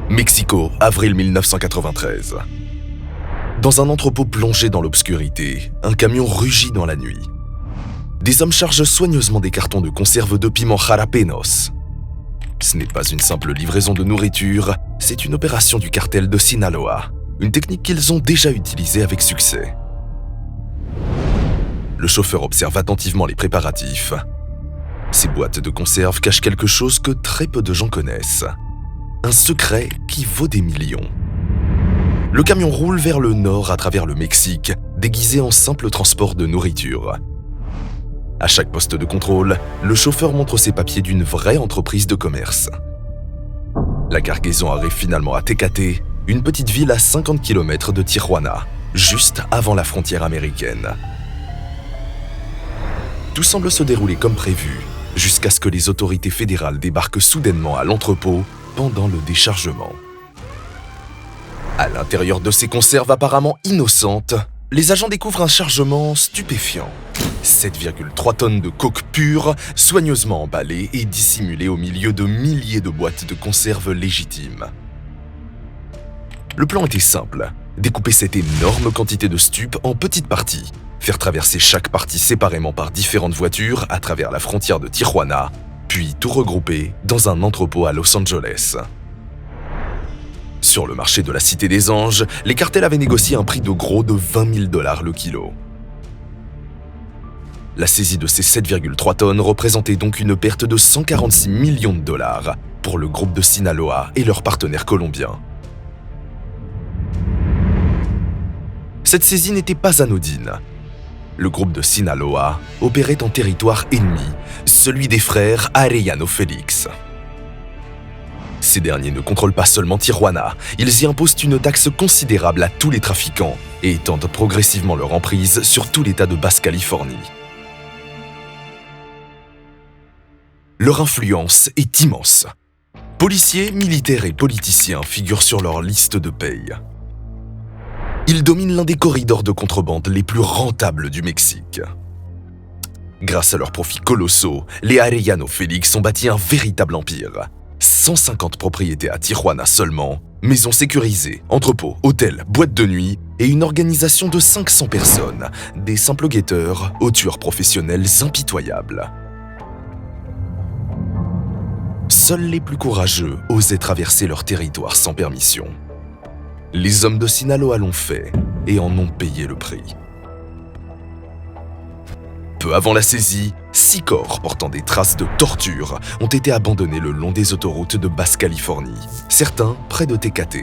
Mexico, avril 1993. Dans un entrepôt plongé dans l'obscurité, un camion rugit dans la nuit. Des hommes chargent soigneusement des cartons de conserve de piment jalapenos. Ce n'est pas une simple livraison de nourriture, c'est une opération du cartel de Sinaloa, une technique qu'ils ont déjà utilisée avec succès. Le chauffeur observe attentivement les préparatifs. Ces boîtes de conserve cachent quelque chose que très peu de gens connaissent. Un secret qui vaut des millions. Le camion roule vers le nord à travers le Mexique, déguisé en simple transport de nourriture. À chaque poste de contrôle, le chauffeur montre ses papiers d'une vraie entreprise de commerce. La cargaison arrive finalement à Tecate, une petite ville à 50 km de Tijuana, juste avant la frontière américaine. Tout semble se dérouler comme prévu, jusqu'à ce que les autorités fédérales débarquent soudainement à l'entrepôt pendant le déchargement. À l'intérieur de ces conserves apparemment innocentes, les agents découvrent un chargement stupéfiant. 7,3 tonnes de coke pure, soigneusement emballées et dissimulées au milieu de milliers de boîtes de conserve légitimes. Le plan était simple, découper cette énorme quantité de stupes en petites parties, faire traverser chaque partie séparément par différentes voitures à travers la frontière de Tijuana, puis tout regrouper dans un entrepôt à Los Angeles. Sur le marché de la Cité des Anges, les cartels avaient négocié un prix de gros de 20 000 $ le kilo. La saisie de ces 7,3 tonnes représentait donc une perte de 146 millions de dollars pour le groupe de Sinaloa et leurs partenaires colombiens. Cette saisie n'était pas anodine. Le groupe de Sinaloa opérait en territoire ennemi, celui des frères Arellano Félix. Ces derniers ne contrôlent pas seulement Tijuana, ils y imposent une taxe considérable à tous les trafiquants et étendent progressivement leur emprise sur tout l'État de Basse-Californie. Leur influence est immense. Policiers, militaires et politiciens figurent sur leur liste de paye. Ils dominent l'un des corridors de contrebande les plus rentables du Mexique. Grâce à leurs profits colossaux, les Arellano Félix ont bâti un véritable empire. 150 propriétés à Tijuana seulement, maisons sécurisées, entrepôts, hôtels, boîtes de nuit et une organisation de 500 personnes, des simples guetteurs aux tueurs professionnels impitoyables. Seuls les plus courageux osaient traverser leur territoire sans permission. Les hommes de Sinaloa l'ont fait et en ont payé le prix. Peu avant la saisie, 6 corps portant des traces de torture ont été abandonnés le long des autoroutes de Basse-Californie, certains près de Tecate.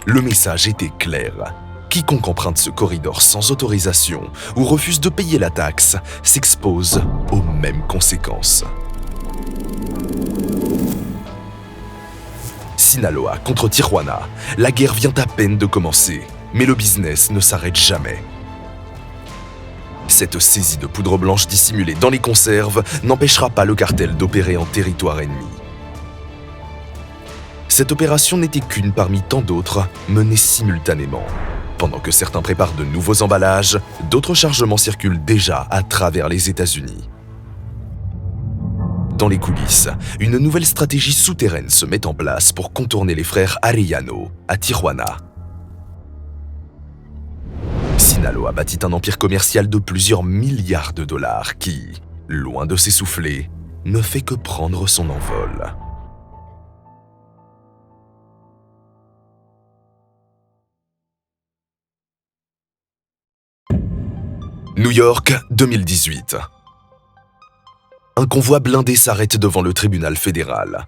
Le message était clair. Quiconque emprunte ce corridor sans autorisation ou refuse de payer la taxe s'expose aux mêmes conséquences. Sinaloa contre Tijuana, la guerre vient à peine de commencer, mais le business ne s'arrête jamais. Cette saisie de poudre blanche dissimulée dans les conserves n'empêchera pas le cartel d'opérer en territoire ennemi. Cette opération n'était qu'une parmi tant d'autres menées simultanément. Pendant que certains préparent de nouveaux emballages, d'autres chargements circulent déjà à travers les États-Unis. Dans les coulisses, une nouvelle stratégie souterraine se met en place pour contourner les frères Arellano à Tijuana. Sinaloa bâtit un empire commercial de plusieurs milliards de dollars qui, loin de s'essouffler, ne fait que prendre son envol. New York, 2018. Un convoi blindé s'arrête devant le tribunal fédéral.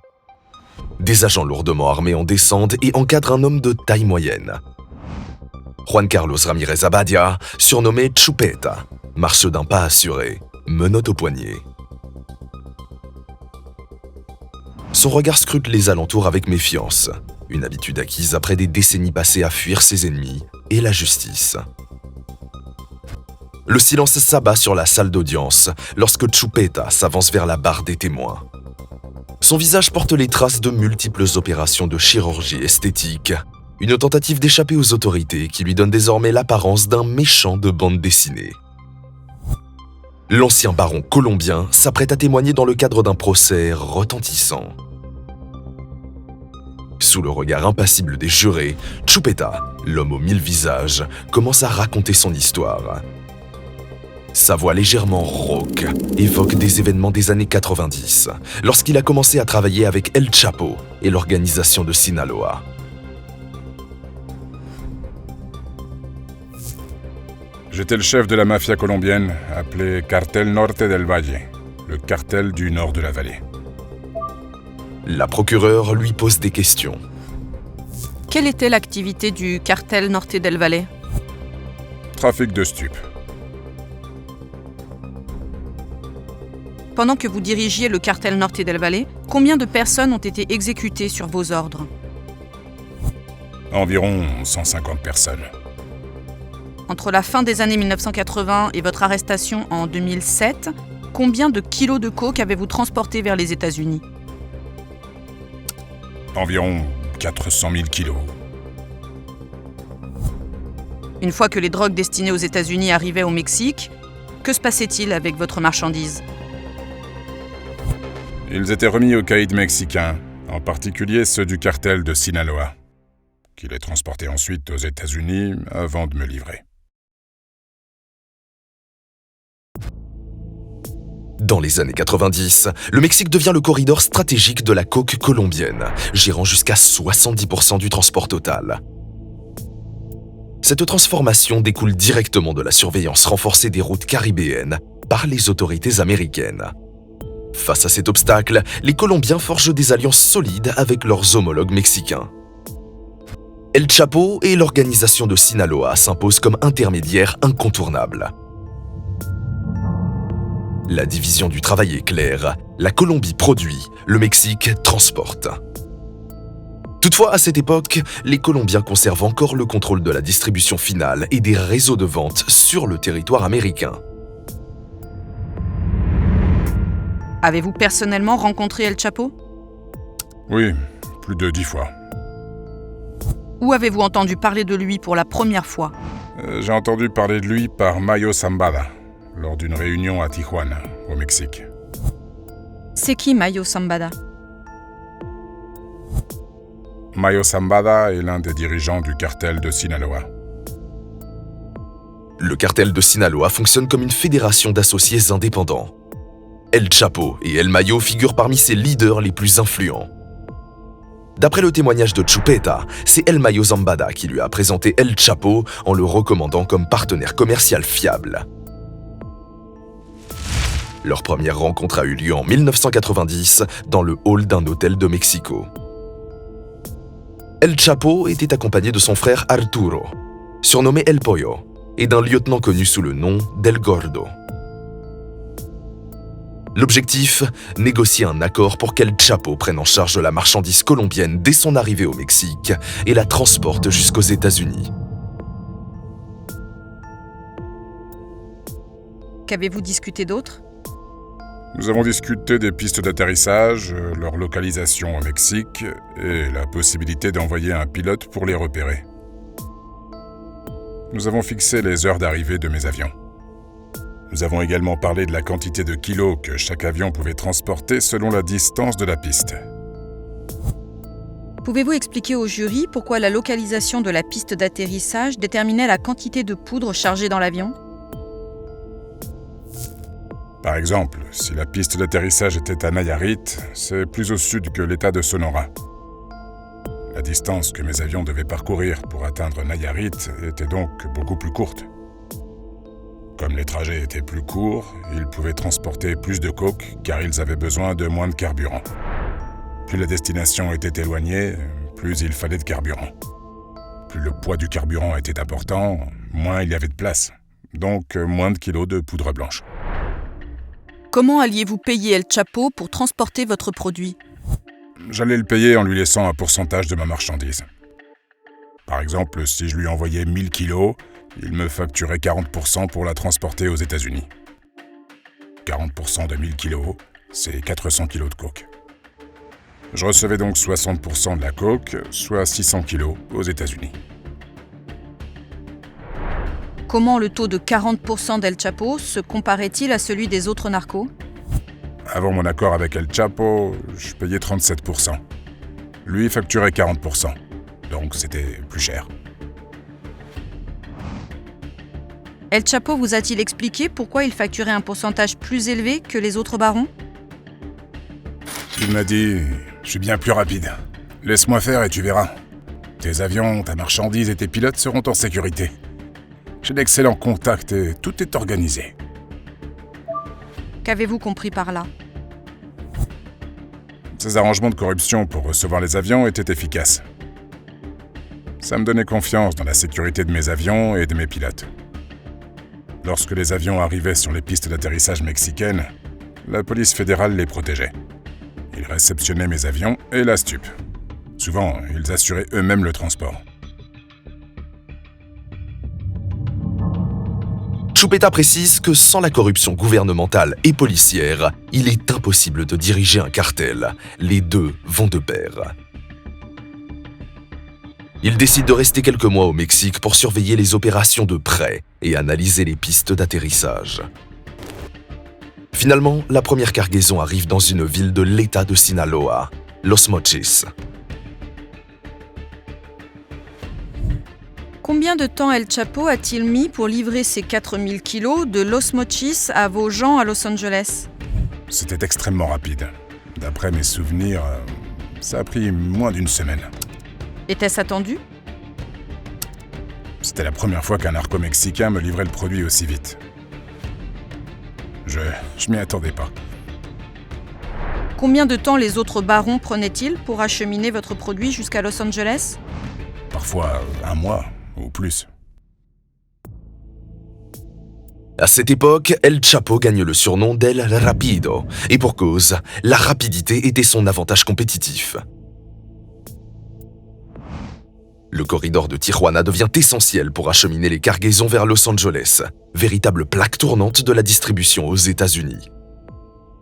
Des agents lourdement armés en descendent et encadrent un homme de taille moyenne. Juan Carlos Ramirez Abadia, surnommé Chupeta, marche d'un pas assuré, menotte au poignet. Son regard scrute les alentours avec méfiance, une habitude acquise après des décennies passées à fuir ses ennemis et la justice. Le silence s'abat sur la salle d'audience lorsque Chupeta s'avance vers la barre des témoins. Son visage porte les traces de multiples opérations de chirurgie esthétique, une tentative d'échapper aux autorités qui lui donne désormais l'apparence d'un méchant de bande dessinée. L'ancien baron colombien s'apprête à témoigner dans le cadre d'un procès retentissant. Sous le regard impassible des jurés, Chupeta, l'homme aux 1000 visages, commence à raconter son histoire. Sa voix légèrement rauque évoque des événements des années 90, lorsqu'il a commencé à travailler avec El Chapo et l'organisation de Sinaloa. J'étais le chef de la mafia colombienne, appelé Cartel Norte del Valle, le cartel du nord de la vallée. La procureure lui pose des questions. Quelle était l'activité du cartel Norte del Valle? Trafic de stupes. Pendant que vous dirigiez le cartel Norte del Valle, combien de personnes ont été exécutées sur vos ordres? Environ 150 personnes. Entre la fin des années 1980 et votre arrestation en 2007, combien de kilos de coke avez-vous transporté vers les États-Unis? Environ 400 000 kilos. Une fois que les drogues destinées aux États-Unis arrivaient au Mexique, que se passait-il avec votre marchandise? Ils étaient remis aux caïds mexicains, en particulier ceux du cartel de Sinaloa, qui les transportaient ensuite aux États-Unis avant de me livrer. Dans les années 90, le Mexique devient le corridor stratégique de la coke colombienne, gérant jusqu'à 70% du transport total. Cette transformation découle directement de la surveillance renforcée des routes caribéennes par les autorités américaines. Face à cet obstacle, les Colombiens forgent des alliances solides avec leurs homologues mexicains. El Chapo et l'organisation de Sinaloa s'imposent comme intermédiaires incontournables. La division du travail est claire, la Colombie produit, le Mexique transporte. Toutefois, à cette époque, les Colombiens conservent encore le contrôle de la distribution finale et des réseaux de vente sur le territoire américain. Avez-vous personnellement rencontré El Chapo? Oui, plus de 10 fois. Où avez-vous entendu parler de lui pour la première fois? J'ai entendu parler de lui par Mayo Zambada, lors d'une réunion à Tijuana, au Mexique. C'est qui Mayo Zambada? Mayo Zambada est l'un des dirigeants du cartel de Sinaloa. Le cartel de Sinaloa fonctionne comme une fédération d'associés indépendants. El Chapo et El Mayo figurent parmi ses leaders les plus influents. D'après le témoignage de Chupeta, c'est El Mayo Zambada qui lui a présenté El Chapo en le recommandant comme partenaire commercial fiable. Leur première rencontre a eu lieu en 1990 dans le hall d'un hôtel de Mexico. El Chapo était accompagné de son frère Arturo, surnommé El Pollo, et d'un lieutenant connu sous le nom d'El Gordo. L'objectif, négocier un accord pour qu'El Chapo prenne en charge la marchandise colombienne dès son arrivée au Mexique et la transporte jusqu'aux États-Unis. Qu'avez-vous discuté d'autre? Nous avons discuté des pistes d'atterrissage, leur localisation au Mexique et la possibilité d'envoyer un pilote pour les repérer. Nous avons fixé les heures d'arrivée de mes avions. Nous avons également parlé de la quantité de kilos que chaque avion pouvait transporter selon la distance de la piste. Pouvez-vous expliquer au jury pourquoi la localisation de la piste d'atterrissage déterminait la quantité de poudre chargée dans l'avion? Par exemple, si la piste d'atterrissage était à Nayarit, c'est plus au sud que l'état de Sonora. La distance que mes avions devaient parcourir pour atteindre Nayarit était donc beaucoup plus courte. Comme les trajets étaient plus courts, ils pouvaient transporter plus de coke car ils avaient besoin de moins de carburant. Plus la destination était éloignée, plus il fallait de carburant. Plus le poids du carburant était important, moins il y avait de place. Donc moins de kilos de poudre blanche. Comment alliez-vous payer El Chapo pour transporter votre produit? J'allais le payer en lui laissant un pourcentage de ma marchandise. Par exemple, si je lui envoyais 1000 kilos, il me facturait 40% pour la transporter aux États-Unis. 40% de 1000 kilos, c'est 400 kilos de coke. Je recevais donc 60% de la coke, soit 600 kilos aux États-Unis. Comment le taux de 40% d'El Chapo se comparait-il à celui des autres narcos? Avant mon accord avec El Chapo, je payais 37%. Lui facturait 40%, donc c'était plus cher. El Chapo vous a-t-il expliqué pourquoi il facturait un pourcentage plus élevé que les autres barons? Il m'a dit « Je suis bien plus rapide. Laisse-moi faire et tu verras. Tes avions, ta marchandise et tes pilotes seront en sécurité. J'ai d'excellents contacts et tout est organisé. » Qu'avez-vous compris par là? Ces arrangements de corruption pour recevoir les avions étaient efficaces. Ça me donnait confiance dans la sécurité de mes avions et de mes pilotes. Lorsque les avions arrivaient sur les pistes d'atterrissage mexicaines, la police fédérale les protégeait. Ils réceptionnaient mes avions et la stup. Souvent, ils assuraient eux-mêmes le transport. Tchupeta précise que sans la corruption gouvernementale et policière, il est impossible de diriger un cartel. Les deux vont de pair. Il décide de rester quelques mois au Mexique pour surveiller les opérations de près et analyser les pistes d'atterrissage. Finalement, la première cargaison arrive dans une ville de l'État de Sinaloa, Los Mochis. Combien de temps El Chapo a-t-il mis pour livrer ses 4000 kilos de Los Mochis à vos gens à Los Angeles? C'était extrêmement rapide. D'après mes souvenirs, ça a pris moins d'une semaine. Était-ce attendu? C'était la première fois qu'un narco-mexicain me livrait le produit aussi vite. Je m'y attendais pas. Combien de temps les autres barons prenaient-ils pour acheminer votre produit jusqu'à Los Angeles? Parfois 1 mois ou plus. À cette époque, El Chapo gagne le surnom d'El Rapido, et pour cause, la rapidité était son avantage compétitif. Le corridor de Tijuana devient essentiel pour acheminer les cargaisons vers Los Angeles, véritable plaque tournante de la distribution aux États-Unis.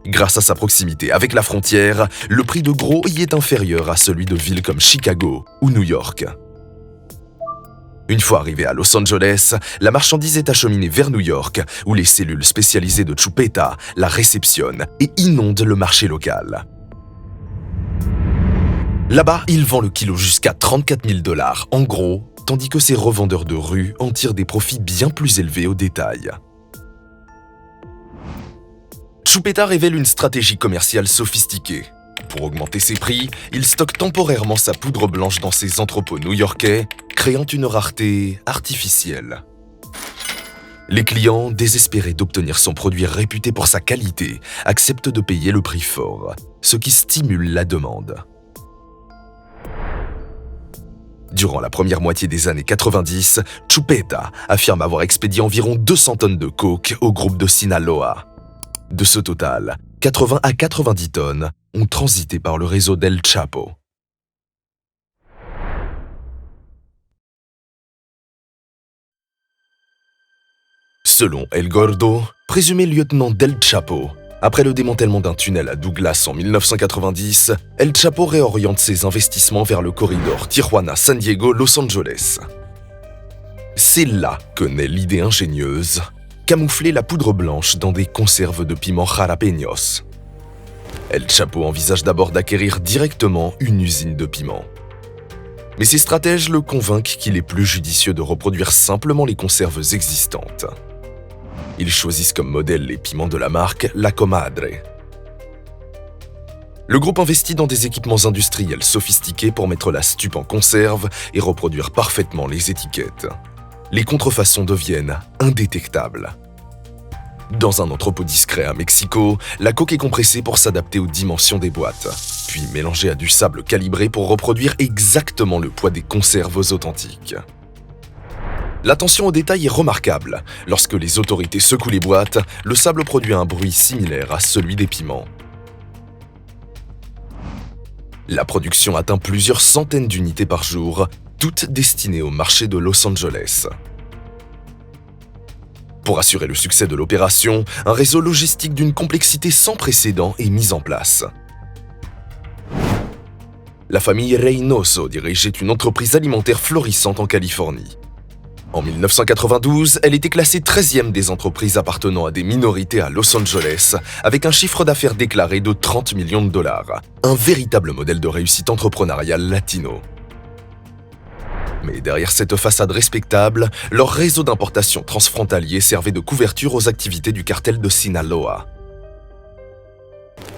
Grâce à sa proximité avec la frontière, le prix de gros y est inférieur à celui de villes comme Chicago ou New York. Une fois arrivé à Los Angeles, la marchandise est acheminée vers New York, où les cellules spécialisées de Tchupeta la réceptionnent et inondent le marché local. Là-bas, il vend le kilo jusqu'à 34 000 $, en gros, tandis que ses revendeurs de rue en tirent des profits bien plus élevés au détail. Tchupeta révèle une stratégie commerciale sophistiquée. Pour augmenter ses prix, il stocke temporairement sa poudre blanche dans ses entrepôts new-yorkais, créant une rareté artificielle. Les clients, désespérés d'obtenir son produit réputé pour sa qualité, acceptent de payer le prix fort, ce qui stimule la demande. Durant la première moitié des années 90, Tchupeta affirme avoir expédié environ 200 tonnes de coke au groupe de Sinaloa. De ce total, 80 à 90 tonnes ont transité par le réseau d'El Chapo. Selon El Gordo, présumé lieutenant d'El Chapo, après le démantèlement d'un tunnel à Douglas en 1990, El Chapo réoriente ses investissements vers le corridor Tijuana-San Diego-Los Angeles. C'est là que naît l'idée ingénieuse, camoufler la poudre blanche dans des conserves de piments jalapeños. El Chapo envisage d'abord d'acquérir directement une usine de piments. Mais ses stratèges le convainquent qu'il est plus judicieux de reproduire simplement les conserves existantes. Ils choisissent comme modèle les piments de la marque La Comadre. Le groupe investit dans des équipements industriels sophistiqués pour mettre la stup en conserve et reproduire parfaitement les étiquettes. Les contrefaçons deviennent indétectables. Dans un entrepôt discret à Mexico, la coke est compressée pour s'adapter aux dimensions des boîtes, puis mélangée à du sable calibré pour reproduire exactement le poids des conserves authentiques. L'attention au détail est remarquable. Lorsque les autorités secouent les boîtes, le sable produit un bruit similaire à celui des piments. La production atteint plusieurs centaines d'unités par jour, toutes destinées au marché de Los Angeles. Pour assurer le succès de l'opération, un réseau logistique d'une complexité sans précédent est mis en place. La famille Reynoso dirigeait une entreprise alimentaire florissante en Californie. En 1992, elle était classée 13e des entreprises appartenant à des minorités à Los Angeles, avec un chiffre d'affaires déclaré de 30 millions de dollars. Un véritable modèle de réussite entrepreneuriale latino. Mais derrière cette façade respectable, leur réseau d'importation transfrontalier servait de couverture aux activités du cartel de Sinaloa.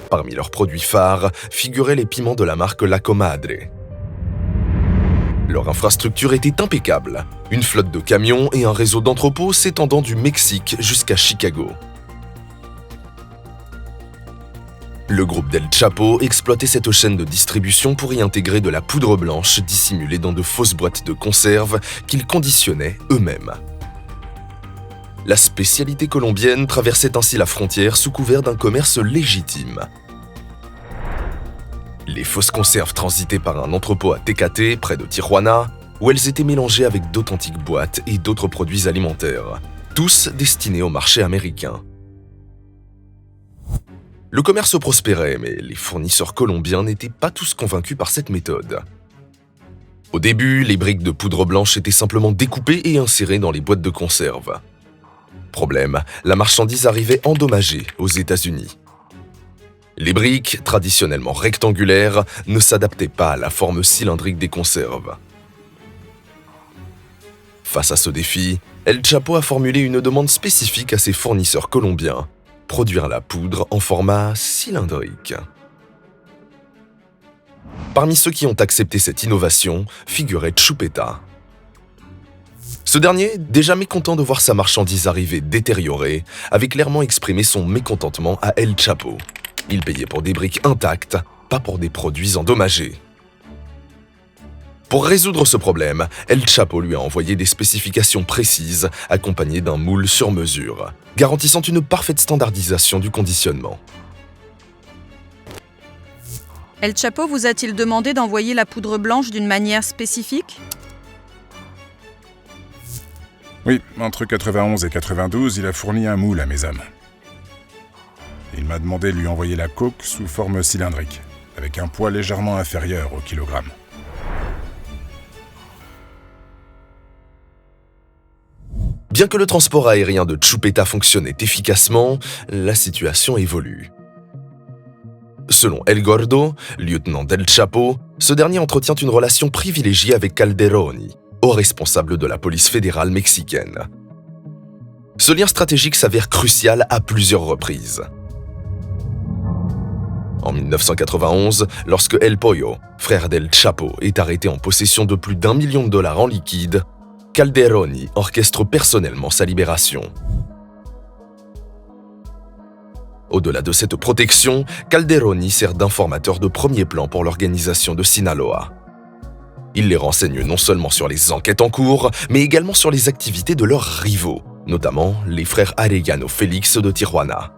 Parmi leurs produits phares figuraient les piments de la marque La Comadre. Leur infrastructure était impeccable, une flotte de camions et un réseau d'entrepôts s'étendant du Mexique jusqu'à Chicago. Le groupe d'El Chapo exploitait cette chaîne de distribution pour y intégrer de la poudre blanche dissimulée dans de fausses boîtes de conserve qu'ils conditionnaient eux-mêmes. La spécialité colombienne traversait ainsi la frontière sous couvert d'un commerce légitime. Les fausses conserves transitaient par un entrepôt à Tecate, près de Tijuana, où elles étaient mélangées avec d'authentiques boîtes et d'autres produits alimentaires, tous destinés au marché américain. Le commerce prospérait, mais les fournisseurs colombiens n'étaient pas tous convaincus par cette méthode. Au début, les briques de poudre blanche étaient simplement découpées et insérées dans les boîtes de conserve. Problème, la marchandise arrivait endommagée aux États-Unis. Les briques, traditionnellement rectangulaires, ne s'adaptaient pas à la forme cylindrique des conserves. Face à ce défi, El Chapo a formulé une demande spécifique à ses fournisseurs colombiens, produire la poudre en format cylindrique. Parmi ceux qui ont accepté cette innovation figurait Chupeta. Ce dernier, déjà mécontent de voir sa marchandise arriver détériorée, avait clairement exprimé son mécontentement à El Chapo. Il payait pour des briques intactes, pas pour des produits endommagés. Pour résoudre ce problème, El Chapo lui a envoyé des spécifications précises, accompagnées d'un moule sur mesure, garantissant une parfaite standardisation du conditionnement. El Chapo vous a-t-il demandé d'envoyer la poudre blanche d'une manière spécifique ? Oui, entre 91 et 92, il a fourni un moule à mes hommes. Il m'a demandé de lui envoyer la coke sous forme cylindrique, avec un poids légèrement inférieur au kilogramme. Bien que le transport aérien de Chupeta fonctionnait efficacement, la situation évolue. Selon El Gordo, lieutenant d'El Chapo, ce dernier entretient une relation privilégiée avec Calderoni, haut responsable de la police fédérale mexicaine. Ce lien stratégique s'avère crucial à plusieurs reprises. En 1991, lorsque El Pollo, frère d'El Chapo, est arrêté en possession de plus d'1 million de dollars en liquide, Calderoni orchestre personnellement sa libération. Au-delà de cette protection, Calderoni sert d'informateur de premier plan pour l'organisation de Sinaloa. Il les renseigne non seulement sur les enquêtes en cours, mais également sur les activités de leurs rivaux, notamment les frères Arellano Félix de Tijuana.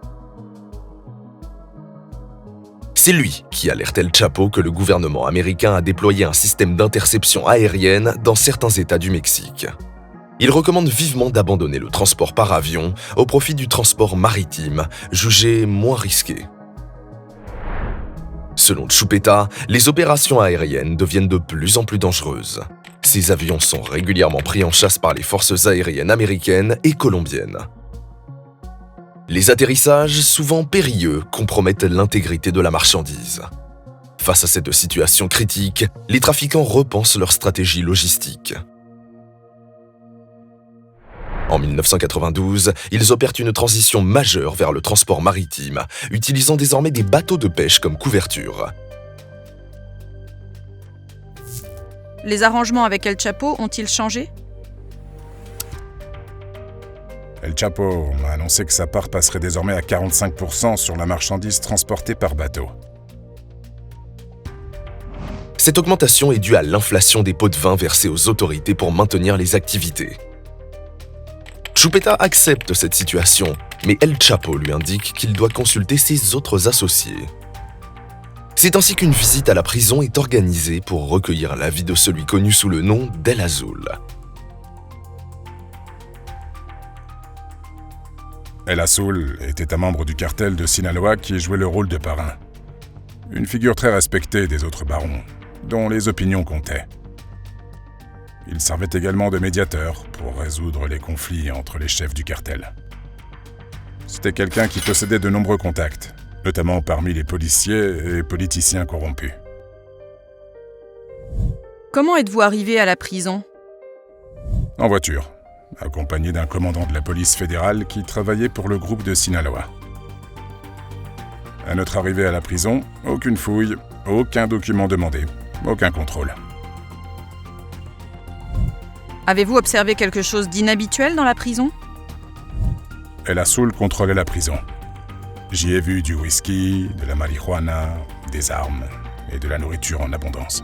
C'est lui qui alerte El Chapo que le gouvernement américain a déployé un système d'interception aérienne dans certains États du Mexique. Il recommande vivement d'abandonner le transport par avion au profit du transport maritime, jugé moins risqué. Selon Chupeta, les opérations aériennes deviennent de plus en plus dangereuses. Ces avions sont régulièrement pris en chasse par les forces aériennes américaines et colombiennes. Les atterrissages, souvent périlleux, compromettent l'intégrité de la marchandise. Face à cette situation critique, les trafiquants repensent leur stratégie logistique. En 1992, ils opèrent une transition majeure vers le transport maritime, utilisant désormais des bateaux de pêche comme couverture. Les arrangements avec El Chapo ont-ils changé ? El Chapo m'a annoncé que sa part passerait désormais à 45% sur la marchandise transportée par bateau. Cette augmentation est due à l'inflation des pots de vin versés aux autorités pour maintenir les activités. Chupeta accepte cette situation, mais El Chapo lui indique qu'il doit consulter ses autres associés. C'est ainsi qu'une visite à la prison est organisée pour recueillir l'avis de celui connu sous le nom d'El Azul. El Azul était un membre du cartel de Sinaloa qui jouait le rôle de parrain. Une figure très respectée des autres barons, dont les opinions comptaient. il servait également de médiateur pour résoudre les conflits entre les chefs du cartel. C'était quelqu'un qui possédait de nombreux contacts, notamment parmi les policiers et politiciens corrompus. Comment êtes-vous arrivé à la prison ? En voiture, accompagné d'un commandant de la police fédérale qui travaillait pour le groupe de Sinaloa. À notre arrivée à la prison, aucune fouille, aucun document demandé, aucun contrôle. Avez-vous observé quelque chose d'inhabituel dans la prison ? El Azul contrôlait la prison. J'y ai vu du whisky, de la marijuana, des armes et de la nourriture en abondance.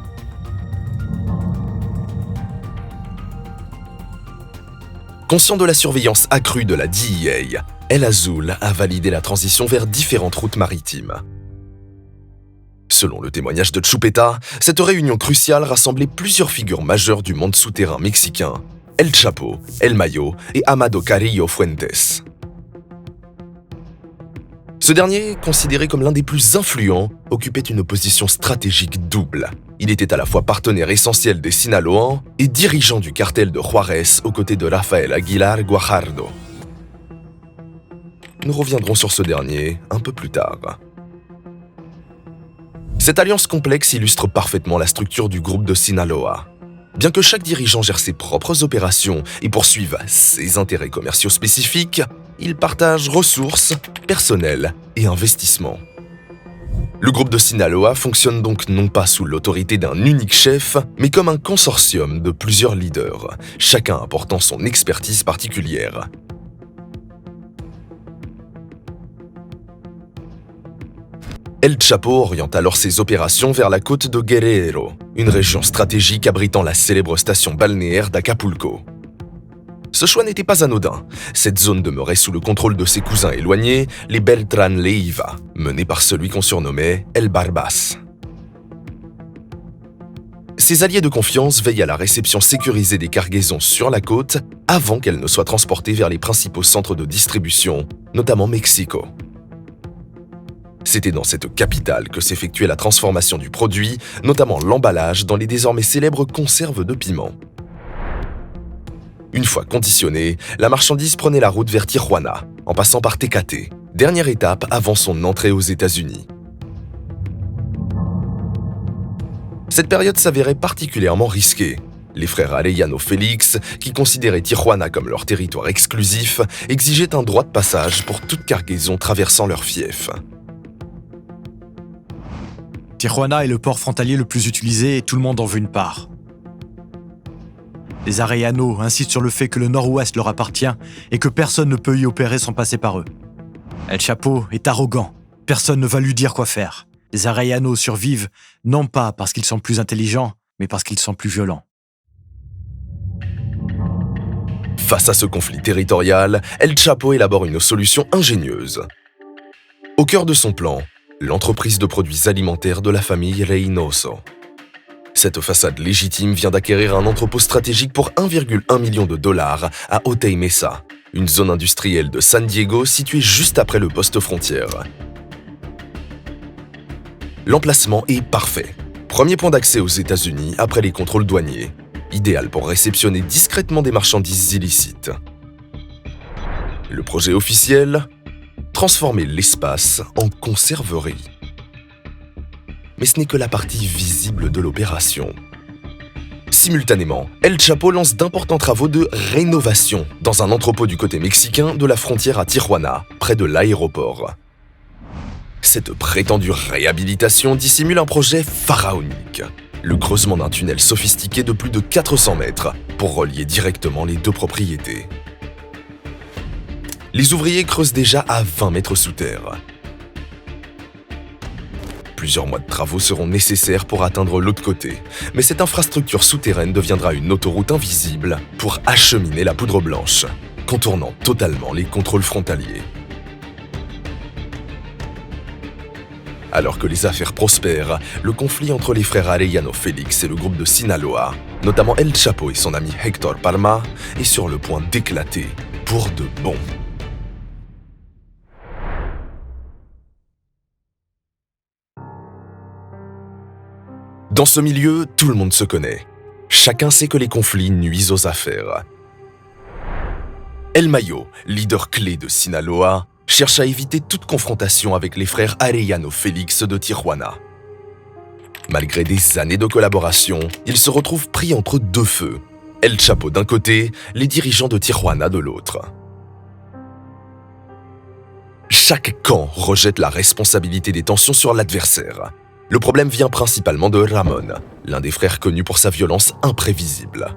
Conscient de la surveillance accrue de la DEA, El Azul a validé la transition vers différentes routes maritimes. Selon le témoignage de Chupeta, cette réunion cruciale rassemblait plusieurs figures majeures du monde souterrain mexicain, El Chapo, El Mayo et Amado Carrillo Fuentes. Ce dernier, considéré comme l'un des plus influents, occupait une position stratégique double. Il était à la fois partenaire essentiel des Sinaloans et dirigeant du cartel de Juárez aux côtés de Rafael Aguilar Guajardo. Nous reviendrons sur ce dernier un peu plus tard. Cette alliance complexe illustre parfaitement la structure du groupe de Sinaloa. Bien que chaque dirigeant gère ses propres opérations et poursuive ses intérêts commerciaux spécifiques, ils partagent ressources, personnel et investissements. Le groupe de Sinaloa fonctionne donc non pas sous l'autorité d'un unique chef, mais comme un consortium de plusieurs leaders, chacun apportant son expertise particulière. El Chapo oriente alors ses opérations vers la côte de Guerrero, une région stratégique abritant la célèbre station balnéaire d'Acapulco. Ce choix n'était pas anodin. Cette zone demeurait sous le contrôle de ses cousins éloignés, les Beltrán Leiva, menés par celui qu'on surnommait El Barbas. Ses alliés de confiance veillent à la réception sécurisée des cargaisons sur la côte avant qu'elles ne soient transportées vers les principaux centres de distribution, notamment Mexico. C'était dans cette capitale que s'effectuait la transformation du produit, notamment l'emballage dans les désormais célèbres conserves de piment. Une fois conditionnée, la marchandise prenait la route vers Tijuana, en passant par Tecate, dernière étape avant son entrée aux États-Unis. Cette période s'avérait particulièrement risquée. Les frères Arellano Félix, qui considéraient Tijuana comme leur territoire exclusif, exigeaient un droit de passage pour toute cargaison traversant leur fief. Tijuana est le port frontalier le plus utilisé et tout le monde en veut une part. Les Arellano insistent sur le fait que le nord-ouest leur appartient et que personne ne peut y opérer sans passer par eux. El Chapo est arrogant, personne ne va lui dire quoi faire. Les Arellano survivent non pas parce qu'ils sont plus intelligents, mais parce qu'ils sont plus violents. Face à ce conflit territorial, El Chapo élabore une solution ingénieuse. Au cœur de son plan, l'entreprise de produits alimentaires de la famille Reynoso. Cette façade légitime vient d'acquérir un entrepôt stratégique pour 1,1 million de dollars à Otay Mesa, une zone industrielle de San Diego située juste après le poste frontière. L'emplacement est parfait. Premier point d'accès aux États-Unis après les contrôles douaniers, idéal pour réceptionner discrètement des marchandises illicites. Le projet officiel ? Transformer l'espace en conserverie. Mais ce n'est que la partie visible de l'opération. Simultanément, El Chapo lance d'importants travaux de rénovation dans un entrepôt du côté mexicain de la frontière à Tijuana, près de l'aéroport. Cette prétendue réhabilitation dissimule un projet pharaonique, le creusement d'un tunnel sophistiqué de plus de 400 mètres pour relier directement les deux propriétés. Les ouvriers creusent déjà à 20 mètres sous terre. Plusieurs mois de travaux seront nécessaires pour atteindre l'autre côté, mais cette infrastructure souterraine deviendra une autoroute invisible pour acheminer la poudre blanche, contournant totalement les contrôles frontaliers. Alors que les affaires prospèrent, le conflit entre les frères Arellano Félix et le groupe de Sinaloa, notamment El Chapo et son ami Héctor Palma, est sur le point d'éclater pour de bon. Dans ce milieu, tout le monde se connaît. Chacun sait que les conflits nuisent aux affaires. El Mayo, leader clé de Sinaloa, cherche à éviter toute confrontation avec les frères Arellano Félix de Tijuana. Malgré des années de collaboration, il se retrouve pris entre deux feux. El Chapo d'un côté, les dirigeants de Tijuana de l'autre. Chaque camp rejette la responsabilité des tensions sur l'adversaire. Le problème vient principalement de Ramon, l'un des frères connus pour sa violence imprévisible.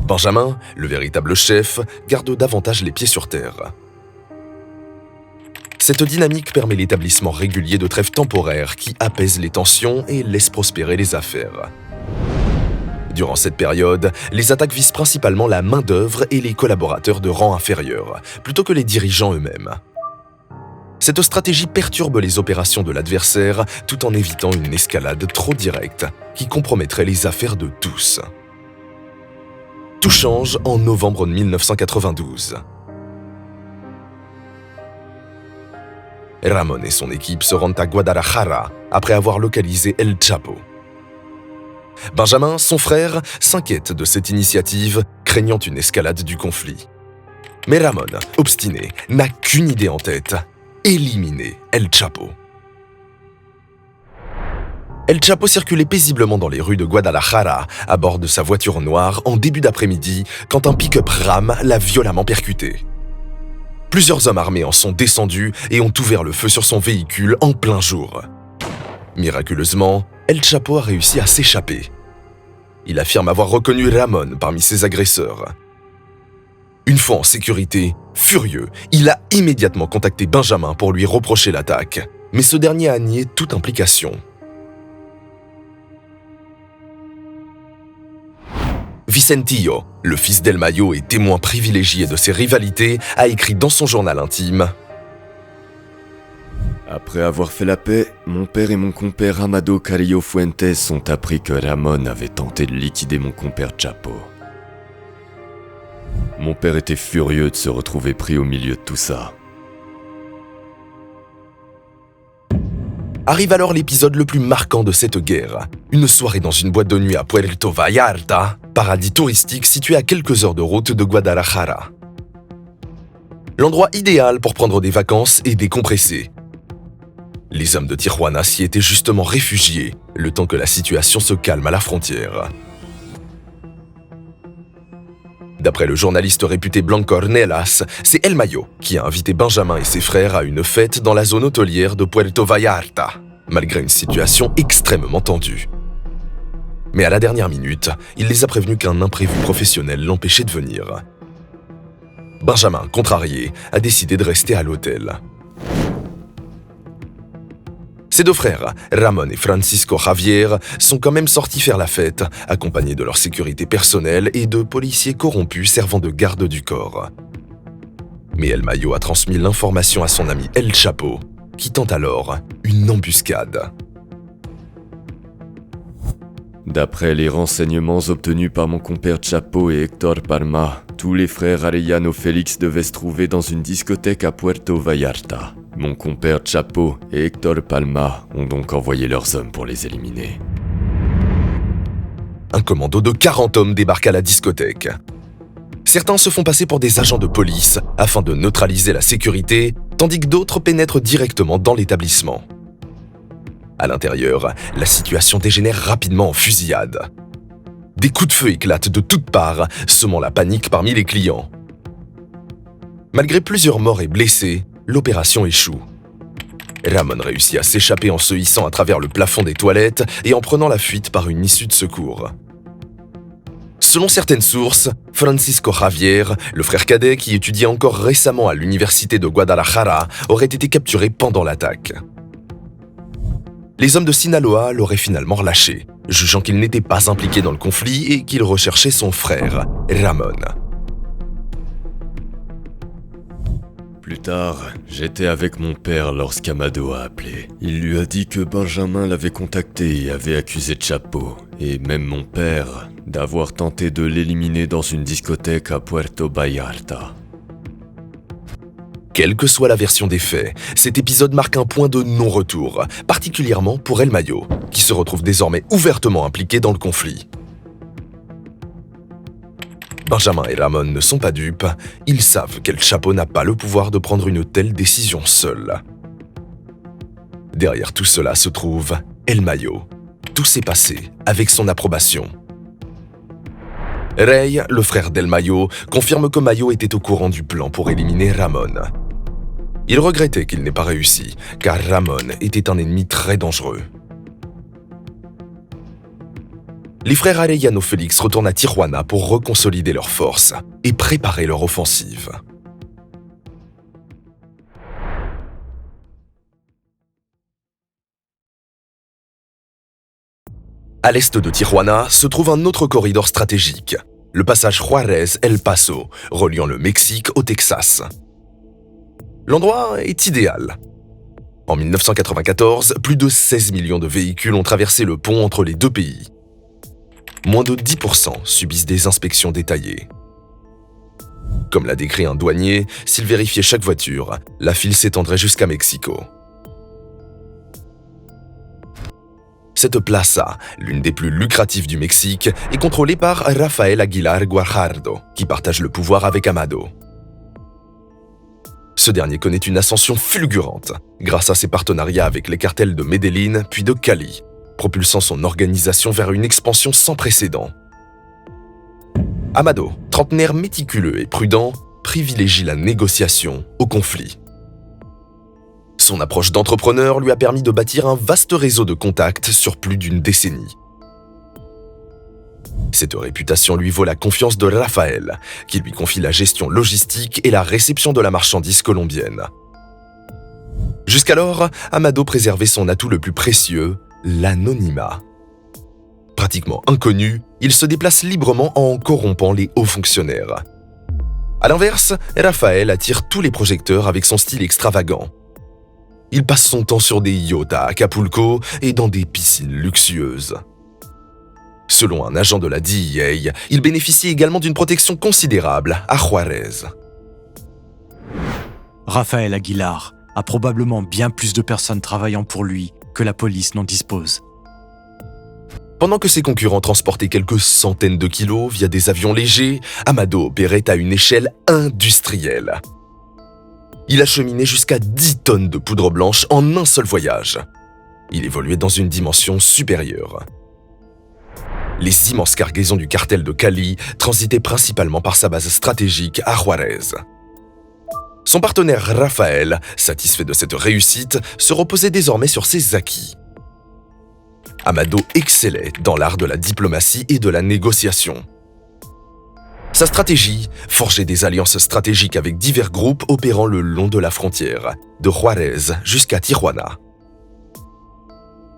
Benjamin, le véritable chef, garde davantage les pieds sur terre. Cette dynamique permet l'établissement régulier de trêves temporaires qui apaisent les tensions et laissent prospérer les affaires. Durant cette période, les attaques visent principalement la main-d'œuvre et les collaborateurs de rang inférieur, plutôt que les dirigeants eux-mêmes. Cette stratégie perturbe les opérations de l'adversaire tout en évitant une escalade trop directe qui compromettrait les affaires de tous. Tout change en novembre 1992. Ramon et son équipe se rendent à Guadalajara après avoir localisé El Chapo. Benjamin, son frère, s'inquiète de cette initiative, craignant une escalade du conflit. Mais Ramon, obstiné, n'a qu'une idée en tête: éliminer El Chapo. El Chapo circulait paisiblement dans les rues de Guadalajara à bord de sa voiture noire en début d'après-midi quand un pick-up Ram l'a violemment percuté. Plusieurs hommes armés en sont descendus et ont ouvert le feu sur son véhicule en plein jour. Miraculeusement, El Chapo a réussi à s'échapper. Il affirme avoir reconnu Ramon parmi ses agresseurs. Une fois en sécurité, furieux, il a immédiatement contacté Benjamin pour lui reprocher l'attaque, mais ce dernier a nié toute implication. Vicentillo, le fils d'El Mayo et témoin privilégié de ces rivalités, a écrit dans son journal intime: Après avoir fait la paix, mon père et mon compère Amado Carrillo Fuentes ont appris que Ramon avait tenté de liquider mon compère Chapo. Mon père était furieux de se retrouver pris au milieu de tout ça. Arrive alors l'épisode le plus marquant de cette guerre. Une soirée dans une boîte de nuit à Puerto Vallarta, paradis touristique situé à quelques heures de route de Guadalajara. L'endroit idéal pour prendre des vacances et décompresser. Les hommes de Tijuana s'y étaient justement réfugiés, le temps que la situation se calme à la frontière. D'après le journaliste réputé Blanco Ornelas, c'est El Mayo qui a invité Benjamin et ses frères à une fête dans la zone hôtelière de Puerto Vallarta, malgré une situation extrêmement tendue. Mais à la dernière minute, il les a prévenus qu'un imprévu professionnel l'empêchait de venir. Benjamin, contrarié, a décidé de rester à l'hôtel. Ses deux frères, Ramon et Francisco Javier, sont quand même sortis faire la fête, accompagnés de leur sécurité personnelle et de policiers corrompus servant de garde du corps. Mais El Mayo a transmis l'information à son ami El Chapo, qui tente alors une embuscade. D'après les renseignements obtenus par mon compère Chapo et Héctor Palma, tous les frères Arellano Félix devaient se trouver dans une discothèque à Puerto Vallarta. Mon compère Chapo et Héctor Palma ont donc envoyé leurs hommes pour les éliminer. Un commando de 40 hommes débarque à la discothèque. Certains se font passer pour des agents de police afin de neutraliser la sécurité, tandis que d'autres pénètrent directement dans l'établissement. À l'intérieur, la situation dégénère rapidement en fusillade. Des coups de feu éclatent de toutes parts, semant la panique parmi les clients. Malgré plusieurs morts et blessés, l'opération échoue. Ramon réussit à s'échapper en se hissant à travers le plafond des toilettes et en prenant la fuite par une issue de secours. Selon certaines sources, Francisco Javier, le frère cadet qui étudiait encore récemment à l'université de Guadalajara, aurait été capturé pendant l'attaque. Les hommes de Sinaloa l'auraient finalement relâché, jugeant qu'il n'était pas impliqué dans le conflit et qu'il recherchait son frère, Ramon. Plus tard, j'étais avec mon père lorsqu'Amado a appelé. Il lui a dit que Benjamin l'avait contacté et avait accusé Chapo, et même mon père, d'avoir tenté de l'éliminer dans une discothèque à Puerto Vallarta. Quelle que soit la version des faits, cet épisode marque un point de non-retour, particulièrement pour El Mayo, qui se retrouve désormais ouvertement impliqué dans le conflit. Benjamin et Ramon ne sont pas dupes, ils savent qu'El Chapo n'a pas le pouvoir de prendre une telle décision seul. Derrière tout cela se trouve El Mayo. Tout s'est passé avec son approbation. Rey, le frère d'El Mayo, confirme que Mayo était au courant du plan pour éliminer Ramon. Il regrettait qu'il n'ait pas réussi, car Ramon était un ennemi très dangereux. Les frères Arellano Félix retournent à Tijuana pour reconsolider leurs forces et préparer leur offensive. À l'est de Tijuana se trouve un autre corridor stratégique, le passage Juárez-El Paso, reliant le Mexique au Texas. L'endroit est idéal. En 1994, plus de 16 millions de véhicules ont traversé le pont entre les deux pays. Moins de 10% subissent des inspections détaillées. Comme l'a décrit un douanier, s'il vérifiait chaque voiture, la file s'étendrait jusqu'à Mexico. Cette plaza, l'une des plus lucratives du Mexique, est contrôlée par Rafael Aguilar Guajardo, qui partage le pouvoir avec Amado. Ce dernier connaît une ascension fulgurante, grâce à ses partenariats avec les cartels de Medellín puis de Cali, propulsant son organisation vers une expansion sans précédent. Amado, trentenaire méticuleux et prudent, privilégie la négociation au conflit. Son approche d'entrepreneur lui a permis de bâtir un vaste réseau de contacts sur plus d'une décennie. Cette réputation lui vaut la confiance de Rafael, qui lui confie la gestion logistique et la réception de la marchandise colombienne. Jusqu'alors, Amado préservait son atout le plus précieux, l'anonymat. Pratiquement inconnu, il se déplace librement en corrompant les hauts fonctionnaires. À l'inverse, Rafael attire tous les projecteurs avec son style extravagant. Il passe son temps sur des yachts à Acapulco et dans des piscines luxueuses. Selon un agent de la DEA, il bénéficie également d'une protection considérable à Juárez. Rafael Aguilar a probablement bien plus de personnes travaillant pour lui que la police n'en dispose. Pendant que ses concurrents transportaient quelques centaines de kilos via des avions légers, Amado opérait à une échelle industrielle. Il acheminait jusqu'à 10 tonnes de poudre blanche en un seul voyage. Il évoluait dans une dimension supérieure. Les immenses cargaisons du cartel de Cali transitaient principalement par sa base stratégique à Juárez. Son partenaire Rafael, satisfait de cette réussite, se reposait désormais sur ses acquis. Amado excellait dans l'art de la diplomatie et de la négociation. Sa stratégie, forger des alliances stratégiques avec divers groupes opérant le long de la frontière, de Juárez jusqu'à Tijuana.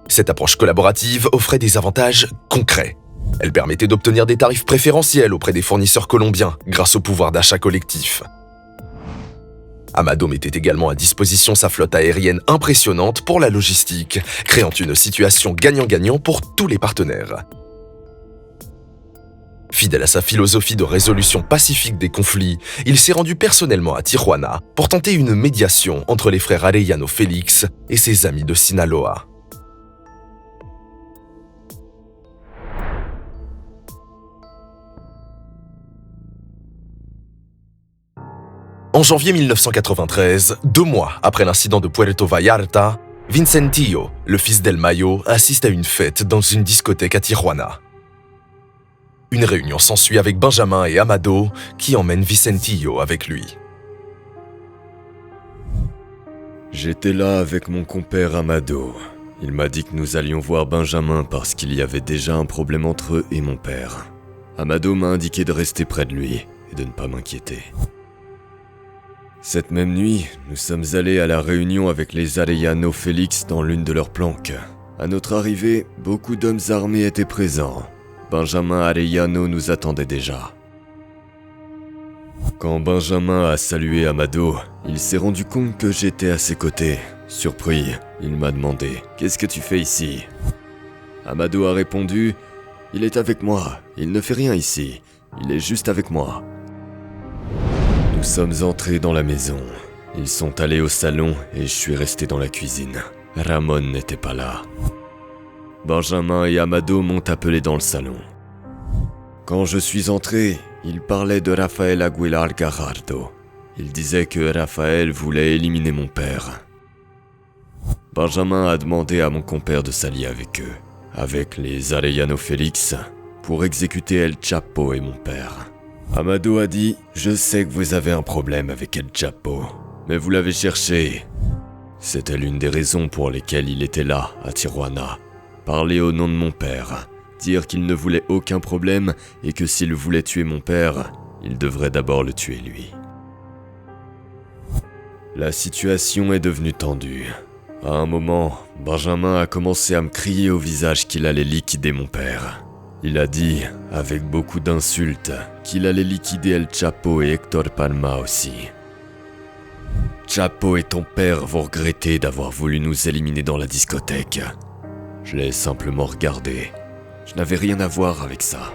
Cette approche collaborative offrait des avantages concrets. Elle permettait d'obtenir des tarifs préférentiels auprès des fournisseurs colombiens grâce au pouvoir d'achat collectif. Amado mettait également à disposition sa flotte aérienne impressionnante pour la logistique, créant une situation gagnant-gagnant pour tous les partenaires. Fidèle à sa philosophie de résolution pacifique des conflits, il s'est rendu personnellement à Tijuana pour tenter une médiation entre les frères Arellano Félix et ses amis de Sinaloa. En janvier 1993, 2 mois après l'incident de Puerto Vallarta, Vicentillo, le fils d'El Mayo, assiste à une fête dans une discothèque à Tijuana. Une réunion s'ensuit avec Benjamin et Amado, qui emmènent Vicentillo avec lui. J'étais là avec mon compère Amado. Il m'a dit que nous allions voir Benjamin parce qu'il y avait déjà un problème entre eux et mon père. Amado m'a indiqué de rester près de lui et de ne pas m'inquiéter. Cette même nuit, nous sommes allés à la réunion avec les Arellano Félix dans l'une de leurs planques. À notre arrivée, beaucoup d'hommes armés étaient présents. Benjamin Arellano nous attendait déjà. Quand Benjamin a salué Amado, il s'est rendu compte que j'étais à ses côtés. Surpris, il m'a demandé « Qu'est-ce que tu fais ici ?» Amado a répondu « Il est avec moi, il ne fait rien ici, il est juste avec moi. » Nous sommes entrés dans la maison. Ils sont allés au salon et je suis resté dans la cuisine. Ramon n'était pas là. Benjamin et Amado m'ont appelé dans le salon. Quand je suis entré, Il parlait de Rafael Aguilar Garardo. Il disait que Rafael voulait éliminer mon père. Benjamin a demandé à mon compère de s'allier avec eux, avec les Arellano Félix, pour exécuter El Chapo et mon père. Amado a dit « Je sais que vous avez un problème avec El Chapo, mais vous l'avez cherché. » C'était l'une des raisons pour lesquelles il était là, à Tijuana. Parler au nom de mon père, dire qu'il ne voulait aucun problème et que s'il voulait tuer mon père, il devrait d'abord le tuer lui. La situation est devenue tendue. À un moment, Benjamin a commencé à me crier au visage qu'il allait liquider mon père. Il a dit, avec beaucoup d'insultes, qu'il allait liquider El Chapo et Hector Palma aussi. Chapo et ton père vont regretter d'avoir voulu nous éliminer dans la discothèque. Je l'ai simplement regardé. Je n'avais rien à voir avec ça.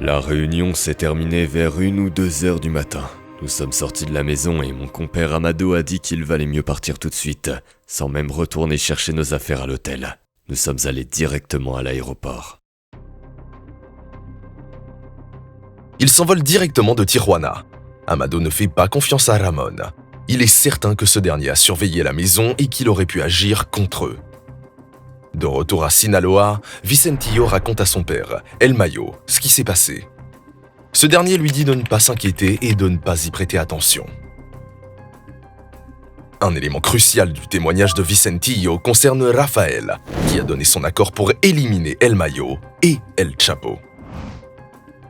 La réunion s'est terminée vers 1 ou 2 heures du matin. Nous sommes sortis de la maison et mon compère Amado a dit qu'il valait mieux partir tout de suite, sans même retourner chercher nos affaires à l'hôtel. Nous sommes allés directement à l'aéroport. Ils s'envolent directement de Tijuana. Amado ne fait pas confiance à Ramon. Il est certain que ce dernier a surveillé la maison et qu'il aurait pu agir contre eux. De retour à Sinaloa, Vicentillo raconte à son père, El Mayo, ce qui s'est passé. Ce dernier lui dit de ne pas s'inquiéter et de ne pas y prêter attention. Un élément crucial du témoignage de Vicentillo concerne Rafael, qui a donné son accord pour éliminer El Mayo et El Chapo.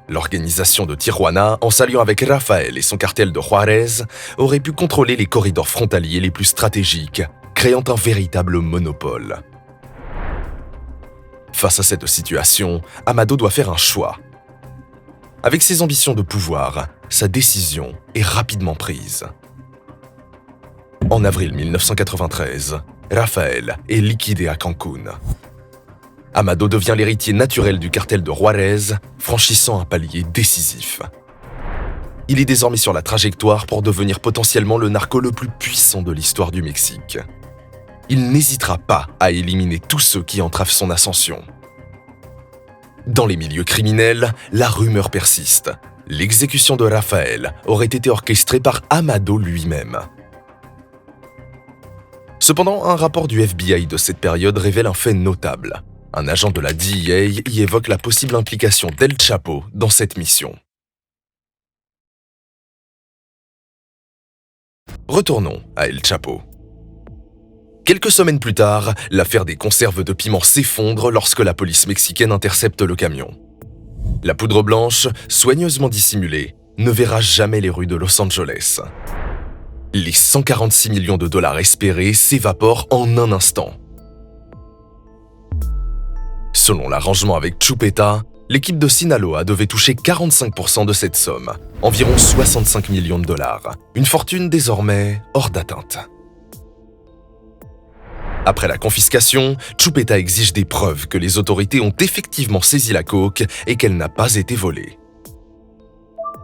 L'organisation de Tijuana, en s'alliant avec Rafael et son cartel de Juarez, aurait pu contrôler les corridors frontaliers les plus stratégiques, créant un véritable monopole. Face à cette situation, Amado doit faire un choix. Avec ses ambitions de pouvoir, sa décision est rapidement prise. En avril 1993, Rafael est liquidé à Cancún. Amado devient l'héritier naturel du cartel de Juarez, franchissant un palier décisif. Il est désormais sur la trajectoire pour devenir potentiellement le narco le plus puissant de l'histoire du Mexique. Il n'hésitera pas à éliminer tous ceux qui entravent son ascension. Dans les milieux criminels, la rumeur persiste. L'exécution de Rafael aurait été orchestrée par Amado lui-même. Cependant, un rapport du FBI de cette période révèle un fait notable. Un agent de la DEA y évoque la possible implication d'El Chapo dans cette mission. Retournons à El Chapo. Quelques semaines plus tard, l'affaire des conserves de piment s'effondre lorsque la police mexicaine intercepte le camion. La poudre blanche, soigneusement dissimulée, ne verra jamais les rues de Los Angeles. Les 146 millions de dollars espérés s'évaporent en un instant. Selon l'arrangement avec Chupeta, l'équipe de Sinaloa devait toucher 45% de cette somme, environ 65 millions de dollars, une fortune désormais hors d'atteinte. Après la confiscation, Chupeta exige des preuves que les autorités ont effectivement saisi la coke et qu'elle n'a pas été volée.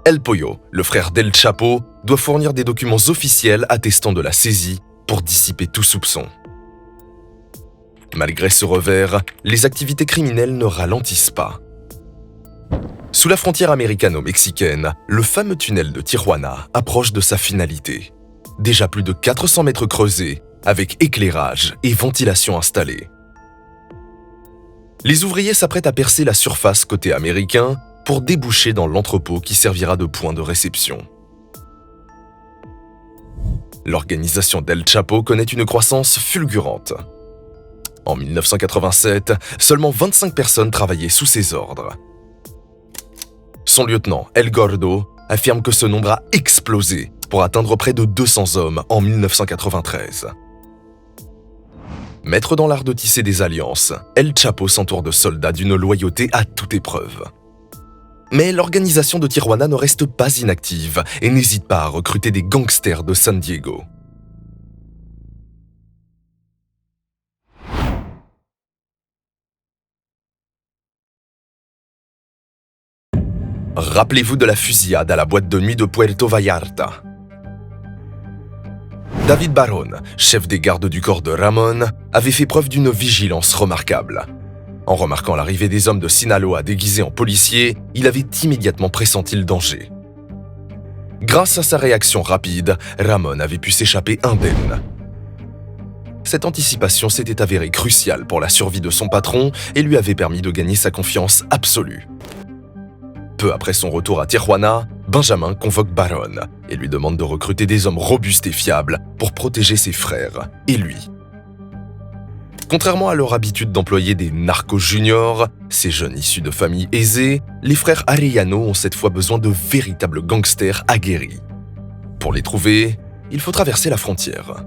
El Pollo, le frère d'El Chapo, doit fournir des documents officiels attestant de la saisie pour dissiper tout soupçon. Malgré ce revers, les activités criminelles ne ralentissent pas. Sous la frontière américano-mexicaine, le fameux tunnel de Tijuana approche de sa finalité. Déjà plus de 400 mètres creusés, avec éclairage et ventilation installée. Les ouvriers s'apprêtent à percer la surface côté américain pour déboucher dans l'entrepôt qui servira de point de réception. L'organisation d'El Chapo connaît une croissance fulgurante. En 1987, seulement 25 personnes travaillaient sous ses ordres. Son lieutenant, El Gordo, affirme que ce nombre a explosé pour atteindre près de 200 hommes en 1993. Maître dans l'art de tisser des alliances, El Chapo s'entoure de soldats d'une loyauté à toute épreuve. Mais l'organisation de Tijuana ne reste pas inactive et n'hésite pas à recruter des gangsters de San Diego. Rappelez-vous de la fusillade à la boîte de nuit de Puerto Vallarta. David Barón, chef des gardes du corps de Ramon, avait fait preuve d'une vigilance remarquable. En remarquant l'arrivée des hommes de Sinaloa déguisés en policiers, il avait immédiatement pressenti le danger. Grâce à sa réaction rapide, Ramon avait pu s'échapper indemne. Cette anticipation s'était avérée cruciale pour la survie de son patron et lui avait permis de gagner sa confiance absolue. Peu après son retour à Tijuana, Benjamin convoque Barón et lui demande de recruter des hommes robustes et fiables pour protéger ses frères et lui. Contrairement à leur habitude d'employer des narcos juniors, ces jeunes issus de familles aisées, les frères Arellano ont cette fois besoin de véritables gangsters aguerris. Pour les trouver, il faut traverser la frontière.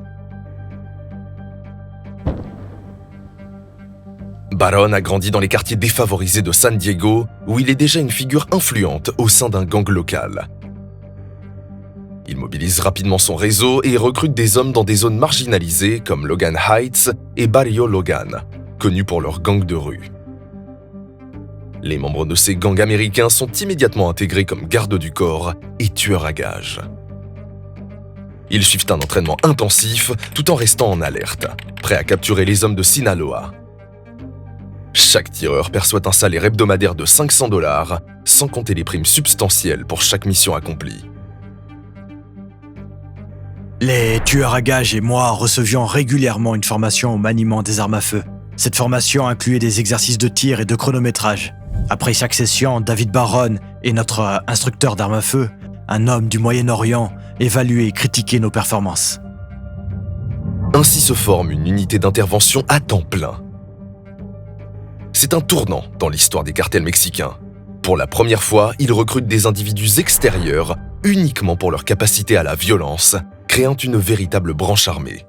Barón a grandi dans les quartiers défavorisés de San Diego, où il est déjà une figure influente au sein d'un gang local. Il mobilise rapidement son réseau et recrute des hommes dans des zones marginalisées comme Logan Heights et Barrio Logan, connus pour leurs gangs de rue. Les membres de ces gangs américains sont immédiatement intégrés comme gardes du corps et tueurs à gages. Ils suivent un entraînement intensif tout en restant en alerte, prêts à capturer les hommes de Sinaloa. Chaque tireur perçoit un salaire hebdomadaire de $500, sans compter les primes substantielles pour chaque mission accomplie. Les tueurs à gages et moi recevions régulièrement une formation au maniement des armes à feu. Cette formation incluait des exercices de tir et de chronométrage. Après chaque session, David Barón et notre instructeur d'armes à feu, un homme du Moyen-Orient, évaluaient et critiquaient nos performances. Ainsi se forme une unité d'intervention à temps plein. C'est un tournant dans l'histoire des cartels mexicains. Pour la première fois, ils recrutent des individus extérieurs uniquement pour leur capacité à la violence, créant une véritable branche armée.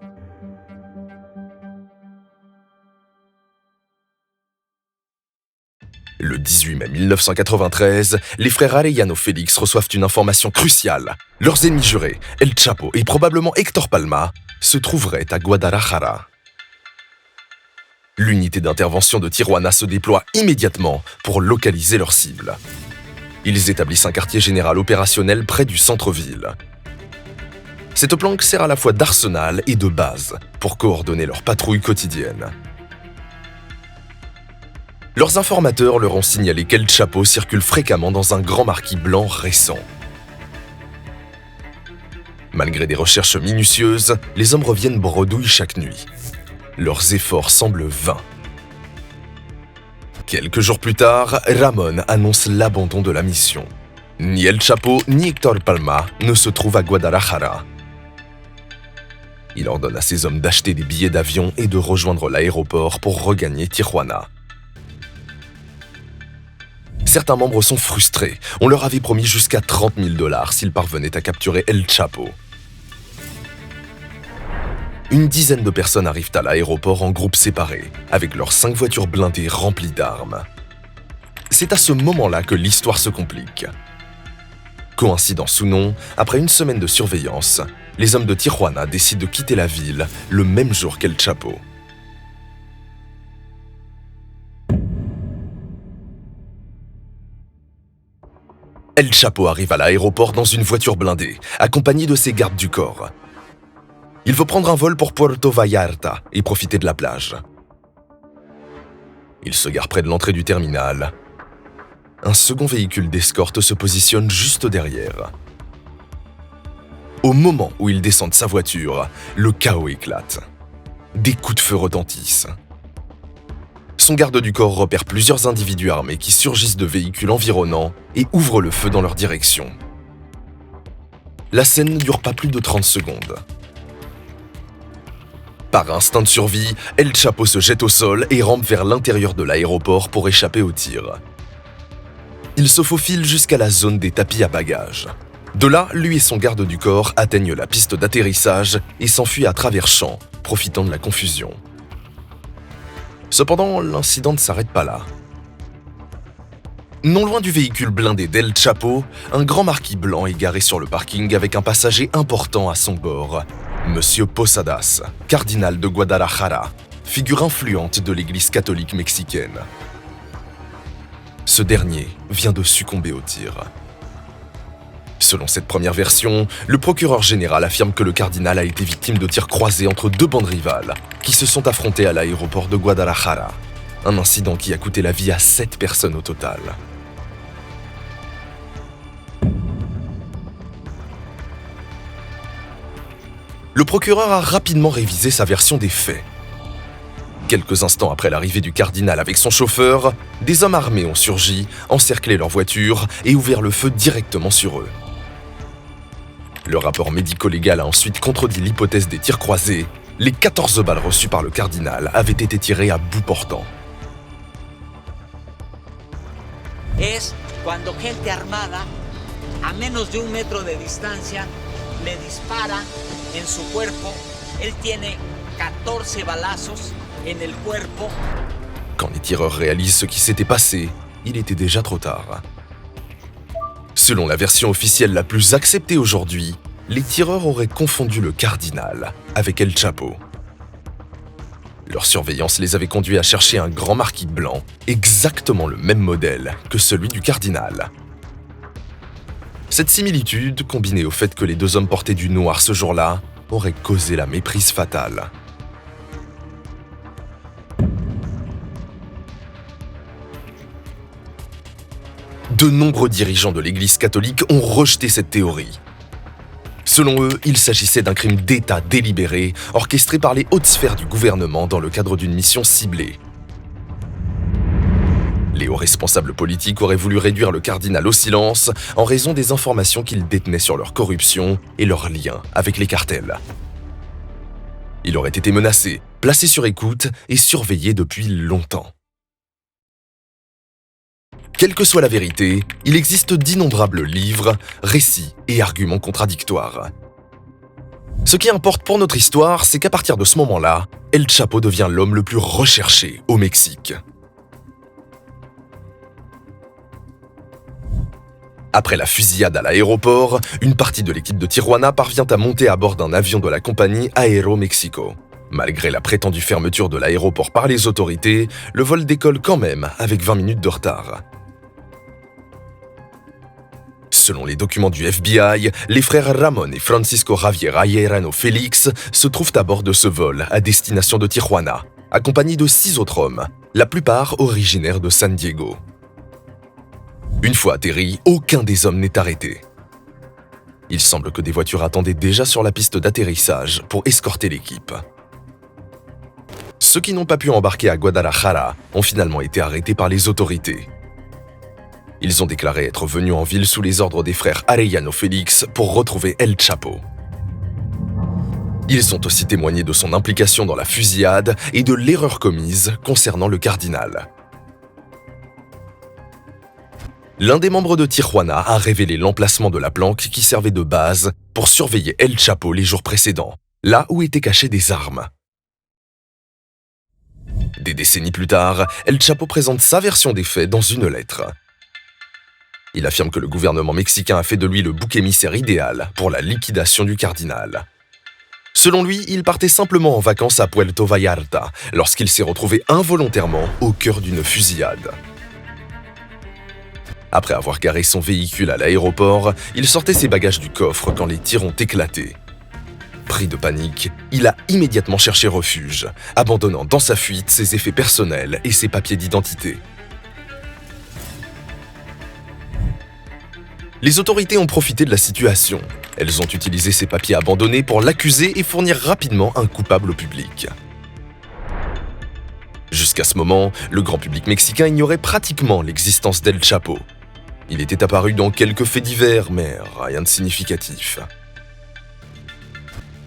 Le 18 mai 1993, les frères Arellano Félix reçoivent une information cruciale. Leurs ennemis jurés, El Chapo et probablement Héctor Palma, se trouveraient à Guadalajara. L'unité d'intervention de Tijuana se déploie immédiatement pour localiser leurs cibles. Ils établissent un quartier général opérationnel près du centre-ville. Cette planque sert à la fois d'arsenal et de base pour coordonner leurs patrouilles quotidiennes. Leurs informateurs leur ont signalé qu'El Chapo circule fréquemment dans un grand marquis blanc récent. Malgré des recherches minutieuses, les hommes reviennent bredouille chaque nuit. Leurs efforts semblent vains. Quelques jours plus tard, Ramon annonce l'abandon de la mission. Ni El Chapo ni Héctor Palma ne se trouvent à Guadalajara. Il ordonne à ses hommes d'acheter des billets d'avion et de rejoindre l'aéroport pour regagner Tijuana. Certains membres sont frustrés. On leur avait promis jusqu'à $30,000 s'ils parvenaient à capturer El Chapo. Une dizaine de personnes arrivent à l'aéroport en groupes séparés, avec leurs 5 voitures blindées remplies d'armes. C'est à ce moment-là que l'histoire se complique. Coïncidence ou non, après une semaine de surveillance, les hommes de Tijuana décident de quitter la ville le même jour qu'El Chapo. El Chapo arrive à l'aéroport dans une voiture blindée, accompagné de ses gardes du corps. Il veut prendre un vol pour Puerto Vallarta et profiter de la plage. Il se gare près de l'entrée du terminal. Un second véhicule d'escorte se positionne juste derrière. Au moment où il descend de sa voiture, le chaos éclate. Des coups de feu retentissent. Son garde du corps repère plusieurs individus armés qui surgissent de véhicules environnants et ouvrent le feu dans leur direction. La scène ne dure pas plus de 30 secondes. Par instinct de survie, El Chapo se jette au sol et rampe vers l'intérieur de l'aéroport pour échapper aux tirs. Il se faufile jusqu'à la zone des tapis à bagages. De là, lui et son garde du corps atteignent la piste d'atterrissage et s'enfuient à travers champs, profitant de la confusion. Cependant, l'incident ne s'arrête pas là. Non loin du véhicule blindé d'El Chapo, un grand marquis blanc est garé sur le parking avec un passager important à son bord, Monsieur Posadas, cardinal de Guadalajara, figure influente de l'église catholique mexicaine. Ce dernier vient de succomber au tir. Selon cette première version, le procureur général affirme que le cardinal a été victime de tirs croisés entre 2 bandes rivales qui se sont affrontées à l'aéroport de Guadalajara. un incident qui a coûté la vie à 7 personnes au total. Le procureur a rapidement révisé sa version des faits. Quelques instants après l'arrivée du cardinal avec son chauffeur, des hommes armés ont surgi, encerclé leur voiture et ouvert le feu directement sur eux. Le rapport médico-légal a ensuite contredit l'hypothèse des tirs croisés. Les 14 balles reçues par le cardinal avaient été tirées à bout portant. Es cuando gente armada, a menos de 1 metro de distancia, le dispara en su cuerpo. Él tiene 14 balazos en el cuerpo. Quand les tireurs réalisent ce qui s'était passé, il était déjà trop tard. Selon la version officielle la plus acceptée aujourd'hui, les tireurs auraient confondu le cardinal avec El Chapo. Leur surveillance les avait conduits à chercher un grand marquis blanc, exactement le même modèle que celui du cardinal. Cette similitude, combinée au fait que les deux hommes portaient du noir ce jour-là, aurait causé la méprise fatale. De nombreux dirigeants de l'Église catholique ont rejeté cette théorie. Selon eux, il s'agissait d'un crime d'État délibéré, orchestré par les hautes sphères du gouvernement dans le cadre d'une mission ciblée. Les hauts responsables politiques auraient voulu réduire le cardinal au silence en raison des informations qu'il détenait sur leur corruption et leurs liens avec les cartels. Il aurait été menacé, placé sur écoute et surveillé depuis longtemps. Quelle que soit la vérité, il existe d'innombrables livres, récits et arguments contradictoires. Ce qui importe pour notre histoire, c'est qu'à partir de ce moment-là, El Chapo devient l'homme le plus recherché au Mexique. Après la fusillade à l'aéroport, une partie de l'équipe de Tijuana parvient à monter à bord d'un avion de la compagnie Aeroméxico. Malgré la prétendue fermeture de l'aéroport par les autorités, le vol décolle quand même avec 20 minutes de retard. Selon les documents du FBI, les frères Ramon et Francisco Javier Ayerano Félix se trouvent à bord de ce vol à destination de Tijuana, accompagnés de 6 autres hommes, la plupart originaires de San Diego. Une fois atterris, aucun des hommes n'est arrêté. Il semble que des voitures attendaient déjà sur la piste d'atterrissage pour escorter l'équipe. Ceux qui n'ont pas pu embarquer à Guadalajara ont finalement été arrêtés par les autorités. Ils ont déclaré être venus en ville sous les ordres des frères Arellano Félix pour retrouver El Chapo. Ils ont aussi témoigné de son implication dans la fusillade et de l'erreur commise concernant le cardinal. L'un des membres de Tijuana a révélé l'emplacement de la planque qui servait de base pour surveiller El Chapo les jours précédents, là où étaient cachées des armes. Des décennies plus tard, El Chapo présente sa version des faits dans une lettre. Il affirme que le gouvernement mexicain a fait de lui le bouc émissaire idéal pour la liquidation du cardinal. Selon lui, il partait simplement en vacances à Puerto Vallarta lorsqu'il s'est retrouvé involontairement au cœur d'une fusillade. Après avoir garé son véhicule à l'aéroport, il sortait ses bagages du coffre quand les tirs ont éclaté. Pris de panique, il a immédiatement cherché refuge, abandonnant dans sa fuite ses effets personnels et ses papiers d'identité. Les autorités ont profité de la situation. Elles ont utilisé ces papiers abandonnés pour l'accuser et fournir rapidement un coupable au public. Jusqu'à ce moment, le grand public mexicain ignorait pratiquement l'existence d'El Chapo. Il était apparu dans quelques faits divers, mais rien de significatif.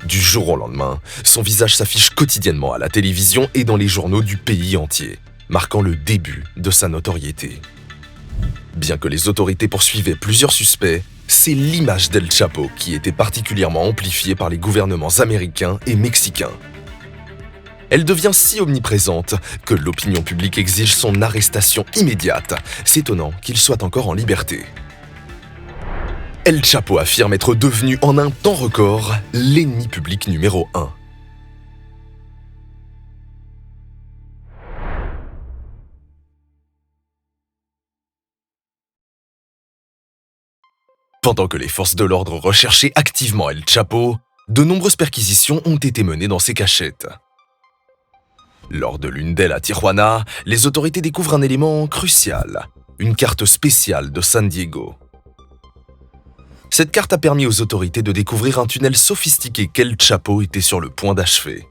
Du jour au lendemain, son visage s'affiche quotidiennement à la télévision et dans les journaux du pays entier, marquant le début de sa notoriété. Bien que les autorités poursuivaient plusieurs suspects, c'est l'image d'El Chapo qui était particulièrement amplifiée par les gouvernements américains et mexicains. Elle devient si omniprésente que l'opinion publique exige son arrestation immédiate, s'étonnant qu'il soit encore en liberté. El Chapo affirme être devenu en un temps record l'ennemi public numéro 1. Pendant que les forces de l'ordre recherchaient activement El Chapo, de nombreuses perquisitions ont été menées dans ses cachettes. Lors de l'une d'elles à Tijuana, les autorités découvrent un élément crucial, une carte spéciale de San Diego. Cette carte a permis aux autorités de découvrir un tunnel sophistiqué qu'El Chapo était sur le point d'achever.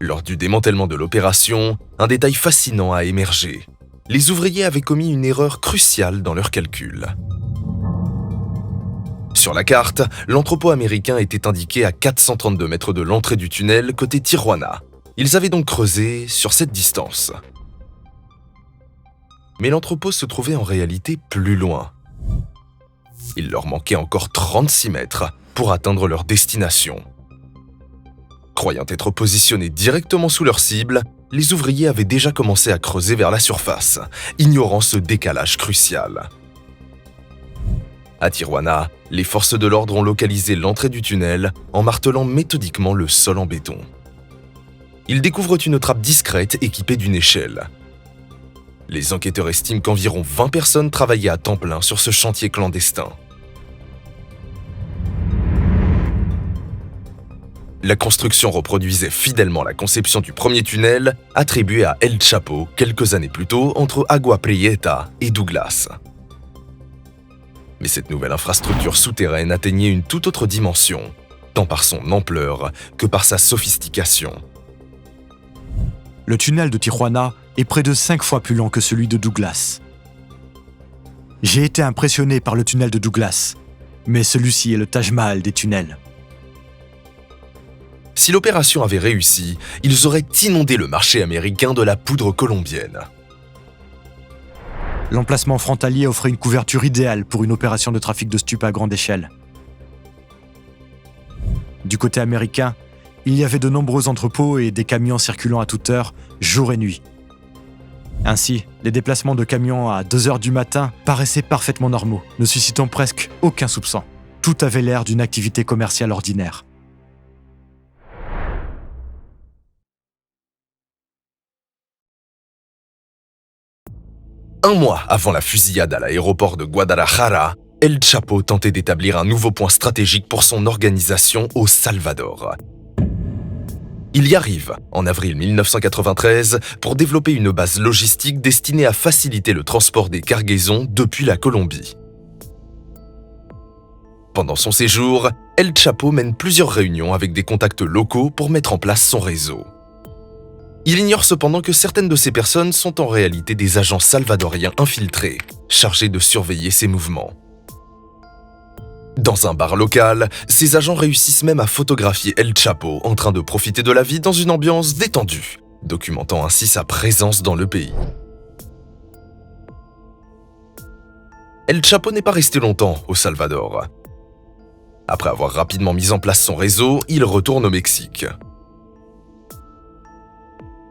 Lors du démantèlement de l'opération, un détail fascinant a émergé. Les ouvriers avaient commis une erreur cruciale dans leurs calculs. Sur la carte, l'entrepôt américain était indiqué à 432 mètres de l'entrée du tunnel côté Tijuana. Ils avaient donc creusé sur cette distance. Mais l'entrepôt se trouvait en réalité plus loin. Il leur manquait encore 36 mètres pour atteindre leur destination. Croyant être positionnés directement sous leur cible, les ouvriers avaient déjà commencé à creuser vers la surface, ignorant ce décalage crucial. À Tijuana, les forces de l'ordre ont localisé l'entrée du tunnel en martelant méthodiquement le sol en béton. Ils découvrent une trappe discrète équipée d'une échelle. Les enquêteurs estiment qu'environ 20 personnes travaillaient à temps plein sur ce chantier clandestin. La construction reproduisait fidèlement la conception du premier tunnel attribué à El Chapo quelques années plus tôt entre Agua Prieta et Douglas. Mais cette nouvelle infrastructure souterraine atteignait une toute autre dimension, tant par son ampleur que par sa sophistication. Le tunnel de Tijuana est près de 5 fois plus long que celui de Douglas. J'ai été impressionné par le tunnel de Douglas, mais celui-ci est le Taj Mahal des tunnels. Si l'opération avait réussi, ils auraient inondé le marché américain de la poudre colombienne. L'emplacement frontalier offrait une couverture idéale pour une opération de trafic de stupes à grande échelle. Du côté américain, il y avait de nombreux entrepôts et des camions circulant à toute heure, jour et nuit. Ainsi, les déplacements de camions à 2 heures du matin paraissaient parfaitement normaux, ne suscitant presque aucun soupçon. Tout avait l'air d'une activité commerciale ordinaire. Un mois avant la fusillade à l'aéroport de Guadalajara, El Chapo tentait d'établir un nouveau point stratégique pour son organisation au Salvador. Il y arrive, en avril 1993, pour développer une base logistique destinée à faciliter le transport des cargaisons depuis la Colombie. Pendant son séjour, El Chapo mène plusieurs réunions avec des contacts locaux pour mettre en place son réseau. Il ignore cependant que certaines de ces personnes sont en réalité des agents salvadoriens infiltrés, chargés de surveiller ses mouvements. Dans un bar local, ces agents réussissent même à photographier El Chapo en train de profiter de la vie dans une ambiance détendue, documentant ainsi sa présence dans le pays. El Chapo n'est pas resté longtemps au Salvador. Après avoir rapidement mis en place son réseau, il retourne au Mexique.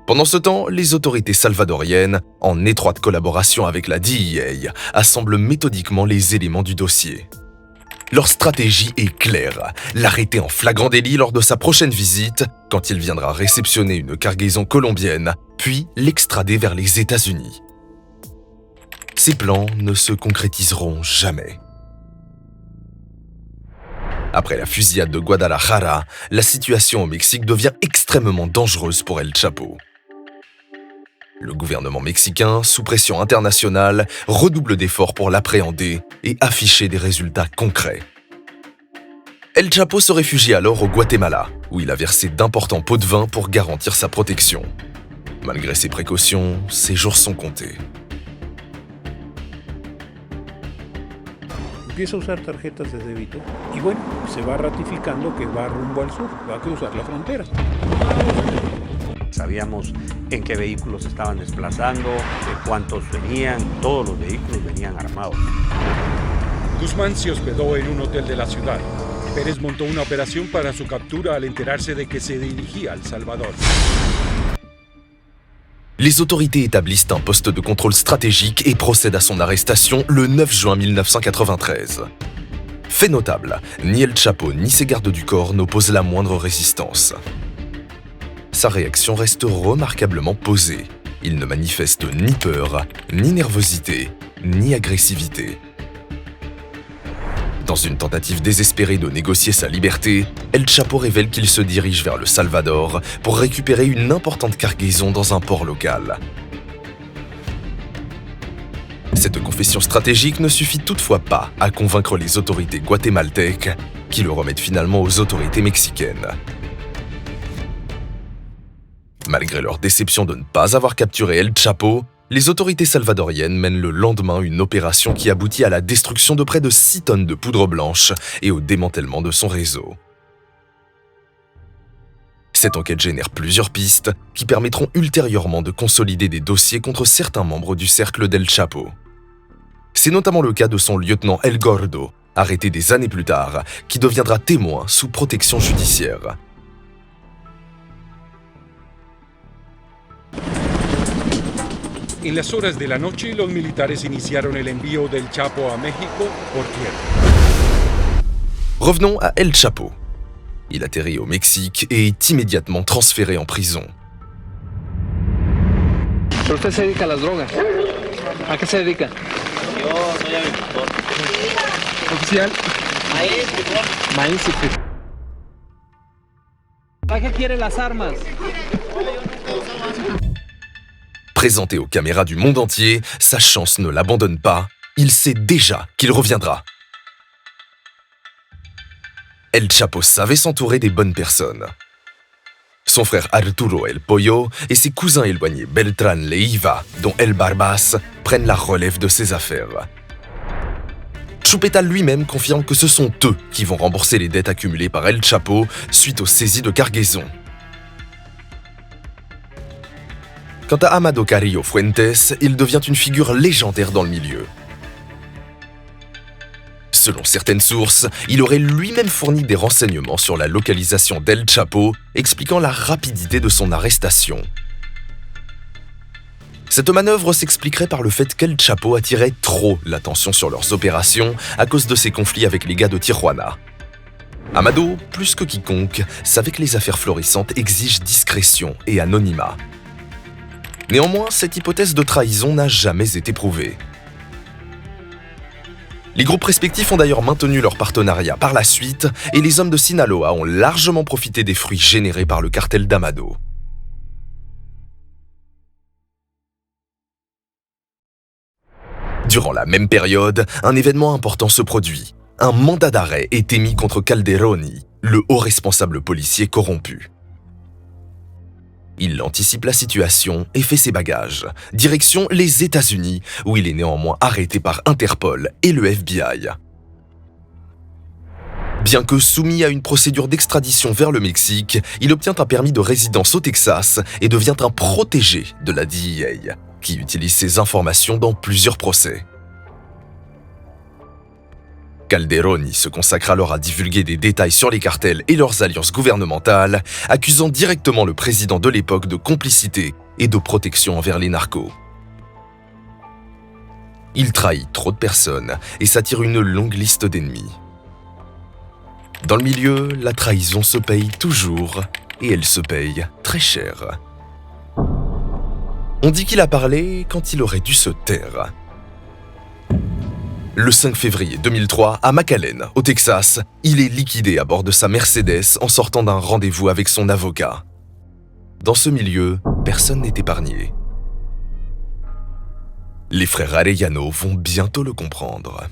Pendant ce temps, les autorités salvadoriennes, en étroite collaboration avec la DEA, assemblent méthodiquement les éléments du dossier. Leur stratégie est claire, l'arrêter en flagrant délit lors de sa prochaine visite, quand il viendra réceptionner une cargaison colombienne, puis l'extrader vers les États-Unis. Ces plans ne se concrétiseront jamais. Après la fusillade de Guadalajara, la situation au Mexique devient extrêmement dangereuse pour El Chapo. Le gouvernement mexicain, sous pression internationale, redouble d'efforts pour l'appréhender et afficher des résultats concrets. El Chapo se réfugie alors au Guatemala, où il a versé d'importants pots de vin pour garantir sa protection. Malgré ces précautions, ses jours sont comptés. Empieza a usar tarjetas de débito y bueno, se va ratificando que va rumbo al sur, va a cruzar la frontera. Sabíamos en qué vehículos estaban desplazando, de cuántos venían, todos los vehículos venían armados. Guzmán se hospedó en un hotel de la ciudad. Pérez montó una operación para su captura al enterarse de que se dirigía al Salvador. Les autorités établissent un poste de contrôle stratégique et procèdent à son arrestation le 9 juin 1993. Fait notable, ni El Chapo ni ses gardes du corps n'opposent la moindre résistance. Sa réaction reste remarquablement posée. Il ne manifeste ni peur, ni nervosité, ni agressivité. Dans une tentative désespérée de négocier sa liberté, El Chapo révèle qu'il se dirige vers le Salvador pour récupérer une importante cargaison dans un port local. Cette confession stratégique ne suffit toutefois pas à convaincre les autorités guatémaltèques, qui le remettent finalement aux autorités mexicaines. Malgré leur déception de ne pas avoir capturé El Chapo, les autorités salvadoriennes mènent le lendemain une opération qui aboutit à la destruction de près de 6 tonnes de poudre blanche et au démantèlement de son réseau. Cette enquête génère plusieurs pistes qui permettront ultérieurement de consolider des dossiers contre certains membres du cercle d'El Chapo. C'est notamment le cas de son lieutenant El Gordo, arrêté des années plus tard, qui deviendra témoin sous protection judiciaire. En las horas de la noche, los militares iniciaron el envío del Chapo a México por tierra. Revenons à El Chapo. Il atterrit au Mexique et est immédiatement transféré en prison. ¿Pero usted se dedica a las drogas? ¿A qué se dedica? Yo soy agricultor. ¿Oficial? Maíz, frijol. Maíz y frijol. ¿Para qué quiere las armas? Présenté aux caméras du monde entier, sa chance ne l'abandonne pas. Il sait déjà qu'il reviendra. El Chapo savait s'entourer des bonnes personnes. Son frère Arturo El Pollo et ses cousins éloignés Beltrán Leiva, dont El Barbas, prennent la relève de ses affaires. Chupeta lui-même confirme que ce sont eux qui vont rembourser les dettes accumulées par El Chapo suite aux saisies de cargaison. Quant à Amado Carrillo Fuentes, il devient une figure légendaire dans le milieu. Selon certaines sources, il aurait lui-même fourni des renseignements sur la localisation d'El Chapo, expliquant la rapidité de son arrestation. Cette manœuvre s'expliquerait par le fait qu'El Chapo attirait trop l'attention sur leurs opérations à cause de ses conflits avec les gars de Tijuana. Amado, plus que quiconque, savait que les affaires florissantes exigent discrétion et anonymat. Néanmoins, cette hypothèse de trahison n'a jamais été prouvée. Les groupes respectifs ont d'ailleurs maintenu leur partenariat par la suite et les hommes de Sinaloa ont largement profité des fruits générés par le cartel d'Amado. Durant la même période, un événement important se produit. Un mandat d'arrêt est émis contre Calderoni, le haut responsable policier corrompu. Il anticipe la situation et fait ses bagages. Direction les États-Unis, où il est néanmoins arrêté par Interpol et le FBI. Bien que soumis à une procédure d'extradition vers le Mexique, il obtient un permis de résidence au Texas et devient un protégé de la DEA, qui utilise ses informations dans plusieurs procès. Calderoni se consacre alors à divulguer des détails sur les cartels et leurs alliances gouvernementales, accusant directement le président de l'époque de complicité et de protection envers les narcos. Il trahit trop de personnes et s'attire une longue liste d'ennemis. Dans le milieu, la trahison se paye toujours et elle se paye très cher. On dit qu'il a parlé quand il aurait dû se taire. Le 5 février 2003, à McAllen, au Texas, il est liquidé à bord de sa Mercedes en sortant d'un rendez-vous avec son avocat. Dans ce milieu, personne n'est épargné. Les frères Arellano vont bientôt le comprendre.